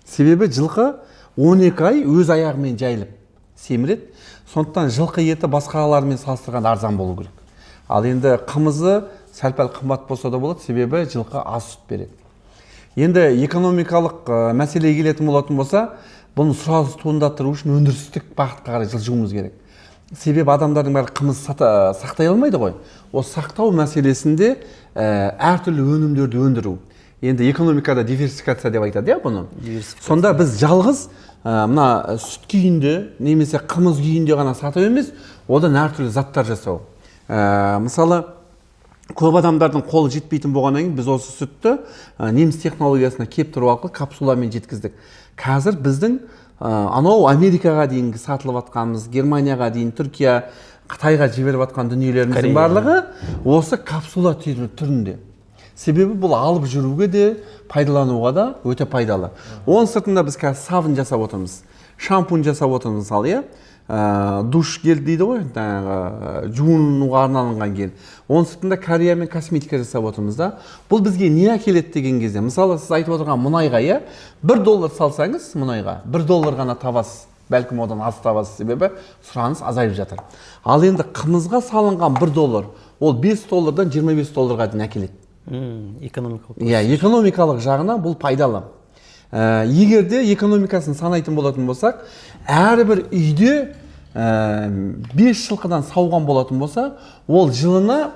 Себебі жылқы 12 ай өз аяғымен жайылып семіреді. Сондықтан жылқы еті басқалармен салыстырғанда арзан болу керек. Ал енді қымызы сәл-пәл қымбат болса да болады, себебі жылқы аз сүт береді. Енді экономикалық мәселеге келетін болатын болса, бұны сұраныс туындап тұру үшін өндірістік бағытқа қарай жылжуымыз керек. Себебі адамдардың бәрі қымыз сақтай алмайды ғой. Ол сақтау мәселесінде әртүрлі өнімдерді өндіру. енді экономикада диверсификация деп айтады бұны. Сонда біз жалғыз мына сүт күйінде немесе қымыз күйінде ғана сату емес, одан әртүрлі заттар жасау. Мысалы, көп адамдардың қолы жетпейтін болғаннан кейін біз осы сүтті неміс технологиясына кептіріп арқылы капсуламен жеткіздік. Қазір біздің анау Америкаға дейін сатылып жатқанымыз, Германияға дейін, Түркия, Қытайға жіберіп жатқан дүниелеріміздің барлығы осы капсула түрінде. Себебі бұл алып жүруге де, пайдалануға да өте пайдалы. Оның сыртында біз қазір сабын жасап отырмыз, шампунь жасап отырмыз, мысалы, душ гель дейді ғой, жуынуға арналған гель. Оның сыртында Кореямен косметика жасап отырмыз да. Бұл бізге не әкеледі деген кезде, мысалы, сіз айтып отырған мұнайға, $1 салсаңыз мұнайға, $1 ғана табасыз. Бәлкім одан аз табасыз, себебі сұраныс азайып жатыр. Ал енді қымызға салынған $1, ол $5-дан $25-ға дейін әкеледі. Экономикалық. Экономикалық жағынан бұл пайдалы. Егер де экономикасын санайтын болатын болсақ, әрбір үйде 5 жылқыдан сауған болатын болса, ол жылына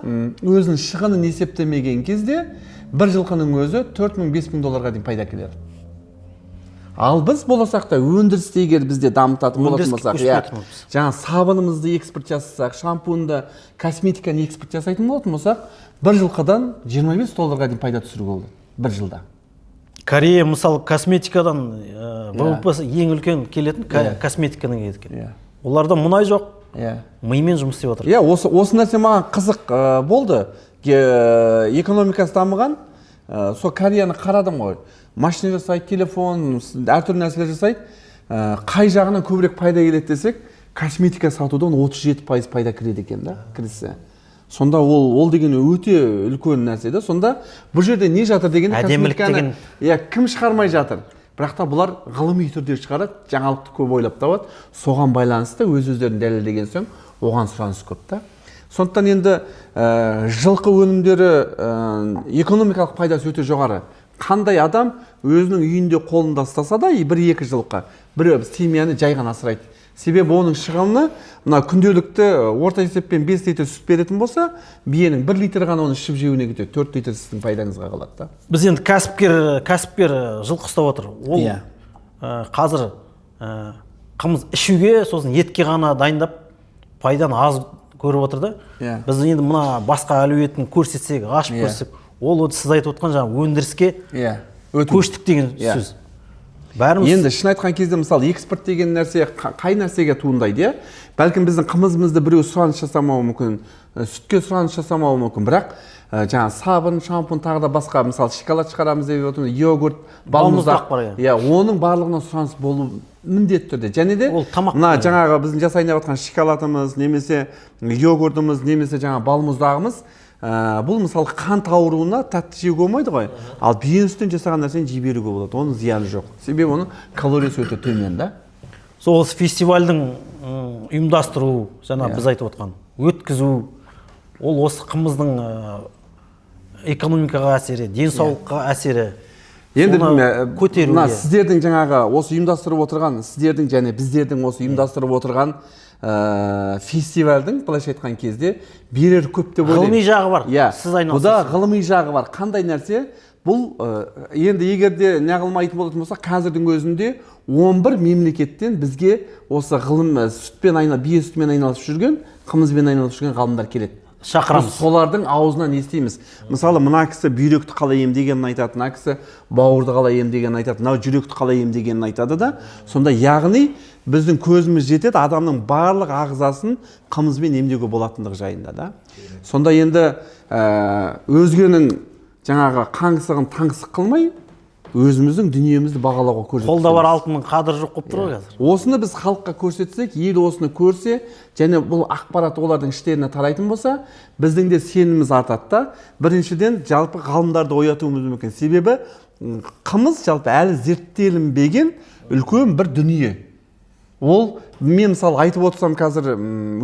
өзінің шығынын есептемеген кезде бір жылқының өзі $4,000-5,000 дейін пайда келеді. Ал біз болашақта өндірісті егер бізде дамытатын болатын болсақ, жаңа сабынымызды экспорт жасасақ, шампуньды, косметиканы экспорт жасайтын болатын болсақ, бір жылқыдан $25 дейін пайда түсіруге болады бір жылда. Корея, мысалы, косметикадан ВВП-сы ең үлкен келетін косметиканың екен. Оларда мұнай жоқ, мимен жұмыс істеп отыр. Осы нәрсе маған қызық болды. Экономикасы дамыған, сол Кореяны қарадым ғой. Машина жасайды, телефон, әртүрлі нәрселер жасайды. Қай жағынан көбірек пайда келеді десек, косметика сатудан 37% пайда кіреді екен да, кірісі. Сонда ол деген өте үлкен нәрсе да. Сонда бұл жерде не жатыр деген косметиканы кім шығармай жатыр. Бірақ та бұлар ғылыми түрде шығарады, жаңалықты көп ойлап табады. Соған байланысты өз-өздерін дәлелдеген соң, оған сұраныс көп та. Сондықтан енді жылқы өнімдері экономикалық пайдасы өте жоғары. Қандай адам өзінің үйінде қолында ұстаса да, 1-2 жылқы, бір семьяны жай ғана асырайды. Себебі оның шығымы, мына күнделікті орта есеппен 5 литр сүт беретін болса, биенің 1 литр ғана оны ішіп жеуіне кетеді, 4 литр сіздің пайдаңызға қалады да. Біз енді кәсіпкер жылқы ұстап отыр. Ол қазір қымыз ішуге, сосын етке ғана дайындап, пайданы аз көріп отыр да. Біз енді мына басқа әлеуетін көрсетсек, ашып көрсек, ол сіз айтып отқан жаңа өндіріске көштік деген сөз. Енді шын айтқан кезде мысалы экспорт деген нәрсе қай нәрсеге туындайды? Бәлкім біздің қымызымызды біреу сұраныс жасамауы мүмкін, сүтке сұраныс жасамауы мүмкін, бірақ жаңа сабын, шампунь, тағы да басқа, мысалы шоколад шығарамыз деп отырмыз, йогурт, балмұздақ бар. Оның барлығына сұраныс болу міндетті түрде. Және де мына жаңағы біздің жасайын деп жатқан шоколадымыз, немесе йогуртымыз, немесе жаңа балмұздағымыз, бұл мысалы қант ауруына тәтті жеуге болмайды ғой. Ал биенің сүтінен жасаған нәрсені жей беруге болады. Оның зияны жоқ. Себебі оның калориясы өте төмен да. Сол фестивальдің ұйымдастыру, жаңа біз айтып отқан, өткізу, ол осы қымыздың экономикаға әсері, денсаулыққа әсері. Енді көтеруге. Сіздердің жаңағы осы ұйымдастырып отырған, сіздердің және біздердің осы ұйымдастырып отырған фестивальдің, былайша айтқан кезде, берер көп деп ойлаймын. Ғылыми жағы бар. Сіз айналысыз. Бұда ғылыми жағы бар. Қандай нәрсе? Бұл енді егерде неғылмайтын болатын болса, қазірдің өзінде 11 мемлекеттен бізге осы ғылым сүтпен бие сүтімен айналысып жүрген, қымызбен айналысып жүрген ғалымдар келеді. Шақырамыз. Солардың аузынан естиміз. Мысалы, мына кісі бүйректі қалай емдегенін айтады, мына кісі бауырды қалай емдегенін айтады, мынау жүректі қалай емдегенін айтады да. Сонда яғни біздің көзіміз жетеді адамның барлық ағзасын қымызбен емдеуге болатындығы жайында да. Сонда енді өзгенің жаңағы қаңсығын таңсық қылмай, өзіміздің дүниемізді бағалауға көрсетеміз. Қолда бар алтынның қадірі жоқ болып тұр ғой қазір. Осыны біз халыққа көрсетсек, ел осыны көрсе, және бұл ақпарат олардың іштеріне тарайтын болса, біздің де сеніміміз артады да. Біріншіден, жалпы ғалымдарды оятуымыз мүмкін. Себебі қымыз жалпы әлі зерттелінбеген үлкен бір дүние. Ол мен мысалы айтып отырсам қазір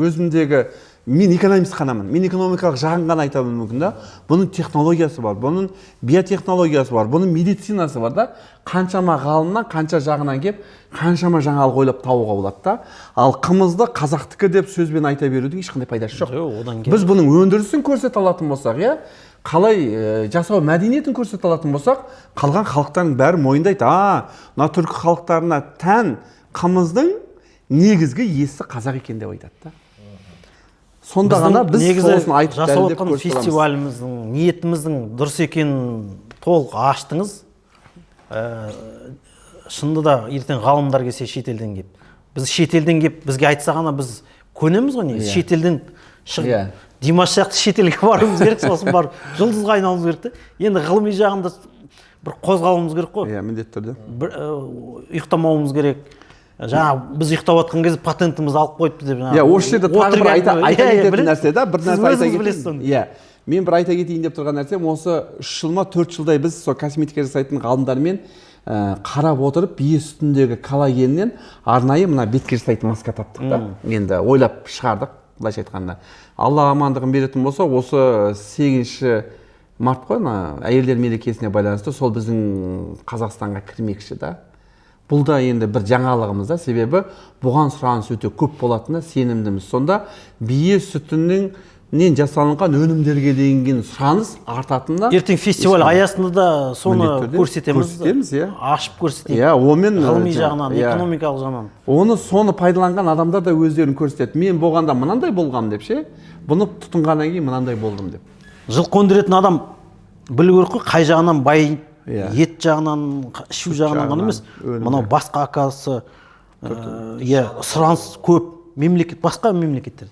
өзімдегі мен экономист қанамын. Мен экономикалық жағын ғана айтамын мүмкін да. Бұның технологиясы бар, бұның биотехнологиясы бар, бұның медицинасы бар да. Қаншама ғалымнан, қанша жағынан кеп, қаншама жаңалық ойлап табуға болады да. Ал қымызды қазақтікі деп сөзбен айта берудің ешқандай пайдасы жоқ. Біз бұның өндірісін көрсете алатын болсақ, қалай жасау мәдениетін көрсете алатын болсақ, қалған халықтардың бәрі мойындайды. Мына түркі халықтарына тән қымыздың негізгі иесі қазақ екен деп айтады да. Сонда ғана біз сосын айтып дәлелдеп көрсете аламыз. Фестиваліміздің, ниетіміздің дұрыс екенін толық аштыңыз. Шынында да ертең ғалымдар келсе шетелден келіп, біз шетелден келіп бізге айтса ғана біз көнеміз ғой негізі. Шетелден шығып Димаш сияқты шетелге баруымыз керек, сосын барып жұлдызға айналуымыз керек те. Енді ғылыми жағында бір қозғалуымыз керек қой. Міндетті түрде. Ұйықтамауымыз керек. Жаңа біз ұйықтап жатқан кезде патентімізді алып қойыпты деп. Осы жерде тағы бір айта кететін нәрсе да, бір нәрсе айта кетейін. Мен бір айта кетейін деп тұрған нәрсем, осы 3 жыл ма 4 жылдай біз сол косметика жасайтын ғалымдармен қарап отырып, бие сүтіндегі коллагеннен арнайы мына бетке жасайтын маска таптық та. Енді ойлап шығардық, былайша айтқанда. Алла амандығын беретін болса, осы 8 март қой, әйелдер мерекесіне байланысты сол біздің Қазақстанға кірмекші да. Бұл да енді бір жаңалығымыз да, себебі бұған сұраныс өте көп болатынына сенімдіміз. Сонда бие сүтінен жасалынған өнімдерге деген сұраныс артатынына. Ертең фестиваль аясында да соны көрсетеміз, ашып көрсетейік. Ғылыми жағынан, экономикалық жағынан. Соны пайдаланған адамдар да өздерін көрсетеді. Мен болғанда мынандай болғам деп ше, бұны тұтынғаннан кейін мынандай болдым деп. Жылқы өндіретін адам білу керек қой, қай жағынан бай, ет жағынан, ішу жағынан ғана емес, мынау басқа акасы, сұраныс көп, басқа мемлекеттер.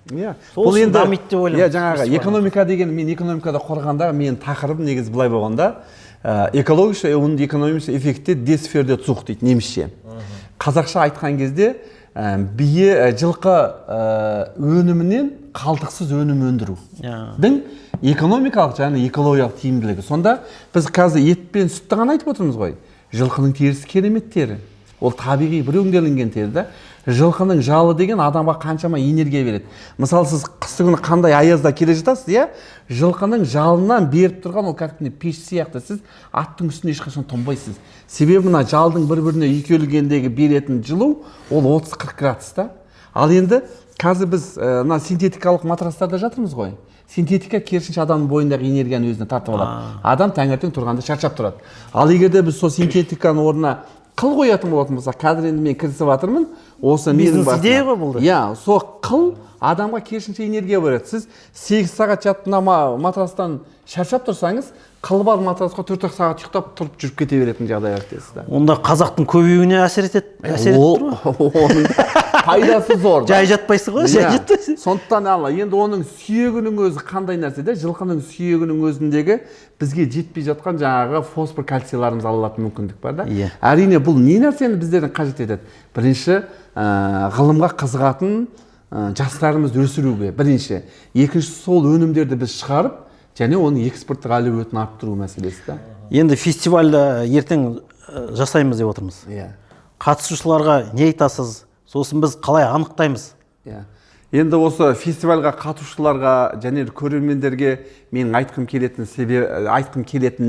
Бұл енді дамиды деп ойлаймын. Жаңағы экономика деген, мен экономикада қорғанда, мен тақырыбым негізі былай болғанда, экология und экономический эффекті des сферде цух дейді немісше. Қазақша айтқан кезде бие жылқы өнімінен қалтықсыз өнім өндірудің экономикалық және экологиялық тиімділігі. Сонда біз қазір ет пен сүтті ғана айтып отырмыз ғой. Жылқының терісі керемет тері. Ол табиғи бір өңделінген тері да. Жылқының жалы деген адамға қаншама энергия береді. Мысалы, сіз қысты күні қандай аязда келе жатасыз, жылқының жалынан беріп тұрған ол кәдімгі пеш сияқты, сіз аттың үстіне ешқашан тоңбайсыз. Себебі мына жалдың бір-біріне үйкелгендегі беретін жылу ол 30-40 градус та. Ал енді қазір біз мына синтетикалық матрастарда жатырмыз ғой. Синтетика керісінше адамның бойындағы энергияны өзіне тартып алады. Адам таңертең тұрғанда шаршап тұрады. Ал егер біз сол синтетиканың орнына қыл қоятын болатын болса, қазір енді мен кірісіп жатырмын, осы менің басына. Сол қыл адамға керісінше энергия береді. Сіз 8 сағат жатып матрастан шаршап тұрсаңыз, қыл бар матрасқа 4 сағат ұйықтап тұрып жүріп кете беретін жағдай артесіз. Онда қазақтың көбеюіне әсер етеді. Оның пайдасы зор. Жай жатпайсың ғой, жай жатпайсың. Сондықтан енді оның сүйегінің өзі қандай нәрсе де, жылқының сүйегінің өзіндегі бізге жетпей жатқан жаңағы фосфор, кальцийларымыз алатын мүмкіндік бар да. Әрине бұл не нәрсені біздердің қажет етеді? Бірінші, ғылымға қызығатын жастарымызды өсіруге, бірінші. Екінші, сол өнімдерді біз шығарып, және оның экспорттық әлеуетін арттыру мәселесі да. Енді фестивальді ертең жасаймыз деп отырмыз. Қатысушыларға не айтасыз? Сосын біз қалай анықтаймыз? Енді осы фестивальға қатысушыларға және көрермендерге мен айтқым келетін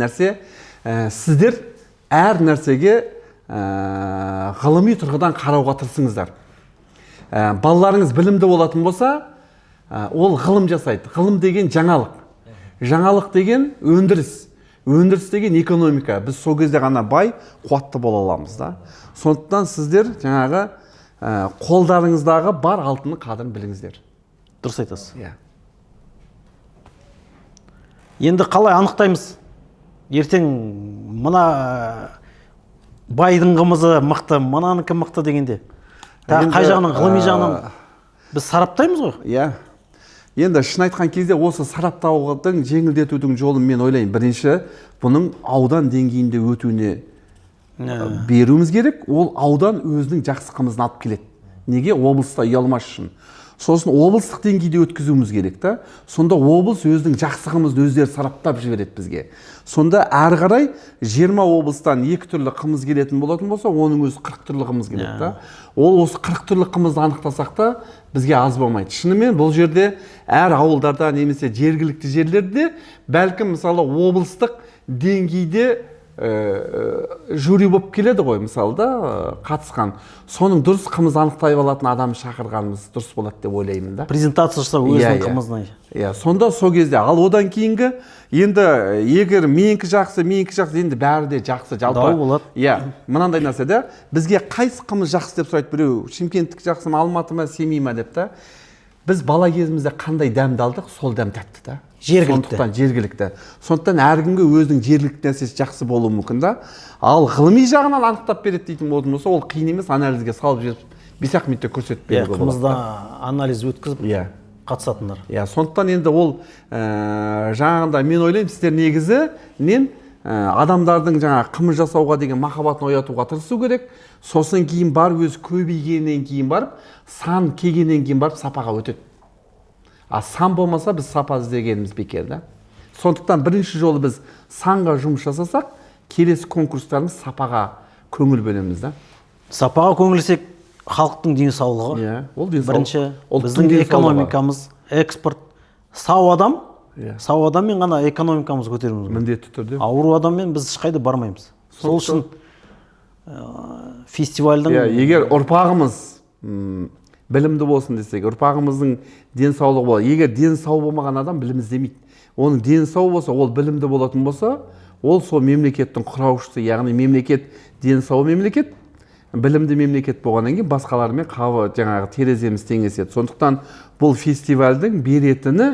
нәрсе, сіздер әр нәрсеге ғылыми тұрғыдан қарауға тырысыңыздар. Балаларыңыз білімді болатын болса, ол ғылым жасайды. Ғылым деген жаңалық. Жаңалық деген өндіріс. Өндіріс деген экономика. Біз сол кезде ғана бай, қуатты бола аламыз да. Сондықтан сіздер жаңағы қолдарыңыздағы бар алтынның қадірін біліңіздер. Дұрыс айтасыз. Енді қалай анықтаймыз? Ертең мына байдың қымызы мықты, мынанікі мықты дегенде. Қай жағынан, ғылыми жағынан біз сараптаймыз ғой? Енді шын айтқан кезде осы сараптаудың жеңілдетудің жолын мен ойлаймын. Бірінші, бұның аудан деңгейінде өтуіне беруіміз керек. Ол аудан өзінің жақсы қымызын алып келеді. Неге? Облыста ұялмас үшін. Сосын облыстық деңгейде өткізуіміз керек та. Сонда облыс өзінің жақсы қымызды өздері сараптап жібереді бізге. Сонда әрі қарай 20 облыстан 2 түрлі қымыз келетін болатын болса, оның өзі 40 түрлі қымыз келеді та. Ол осы 40 түрлі қымызды анықтасақ та бізге аз болмайды. Шынымен бұл жерде әр ауылдарда немесе жергілікті жерлерде бәлкім мысалы облыстық деңгейде жюри болып келеді ғой, мысалы да, қатысқан. Соның дұрыс қымыз анықтай алатын адам шақырғанымыз дұрыс болады деп ойлаймын да. Презентация жасап өзінің қымызын. Иә, сонда сол кезде, ал одан кейінгі енді егер менікі жақсы, енді бәрі де жақсы, жалпы. Дау болады. Иә, мынандай нәрсе да, бізге қайсы қымыз жақсы деп сұрайды біреу, Шымкенттік жақсы ма, Алматы ма, Семей ма деп та. Біз бала кезімізде қандай дәмді алдық, сол дәм тәтті да. Жергілікті. Сондықтан әркімге өзінің жергілікті нәрсесі жақсы болуы мүмкін да. Ал ғылыми жағынан анықтап береді дейтін болатын болса, ол қиын емес, анализге салып жіберіп 5-ақ минутта көрсетіп беруге болады. Қымызда анализ өткізіп қатысатындар. Сондықтан енді ол жаңағында мен ойлаймын, сіздер негізінен адамдардың жаңа қымыз жасауға деген махаббатын оятуға тырысу керек. Сосын кейін барып өзі көбейгеннен кейін барып, сан келгеннен кейін барып сапаға өтеді. А сан болмаса біз сапа іздегеніміз бекер да. Сондықтан бірінші жолы біз санға жұмыс жасасақ, келесі конкурстарымыз сапаға көңіл бөлеміз да. Сапаға көңілсек, халықтың денсаулығы. Ол денсаулық. Бірінші, біздің экономикамыз, экспорт. Сау адаммен ғана экономикамыз көтеруіміз. Міндетті түрде. Ауру адаммен біз ешқайда бармаймыз. Сол үшін фестивальдің... Егер ұрпағымыз білімді болсын десек, ұрпағымыздың денсаулығы болады. Егер денсау болмаған адам білім іздемейді. Оның денсау болса, ол білімді болатын болса, ол сол мемлекеттің құраушысы, яғни мемлекет денсау мемлекет, білімді мемлекет болғаннан кейін басқалармен жаңағы тереземіз теңеседі. Сондықтан бұл фестивальдің беретіні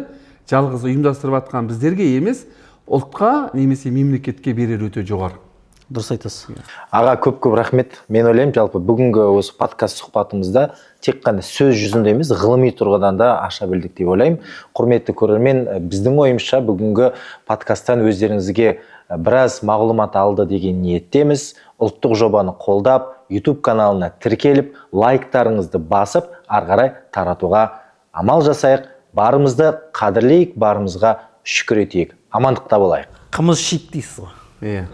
жалғыз ұйымдастырып жатқан біздерге емес, ұлтқа немесе мемлекетке берер өте жоғары. Дұрыс айтасыз. Аға, көп рахмет. Мен ойлаймын, жалпы бүгінгі осы подкаст сұхбатымызда тек қана сөз жүзінде емес, ғылыми тұрғыдан да аша білдік деп ойлаймын. Құрметті көрермен, біздің ойымызша бүгінгі подкасттан өздеріңізге біраз мағлұмат алды деген ниеттеміз. Ұлттық жобаны қолдап, YouTube каналына тіркеліп, лайктарыңызды басып, ары қарай таратуға амал жасайық. Барымызды қадірлейік, барымызға шүкір етейік. Амандықта болайық. Қымыз шик дейсіз ғой. Иә.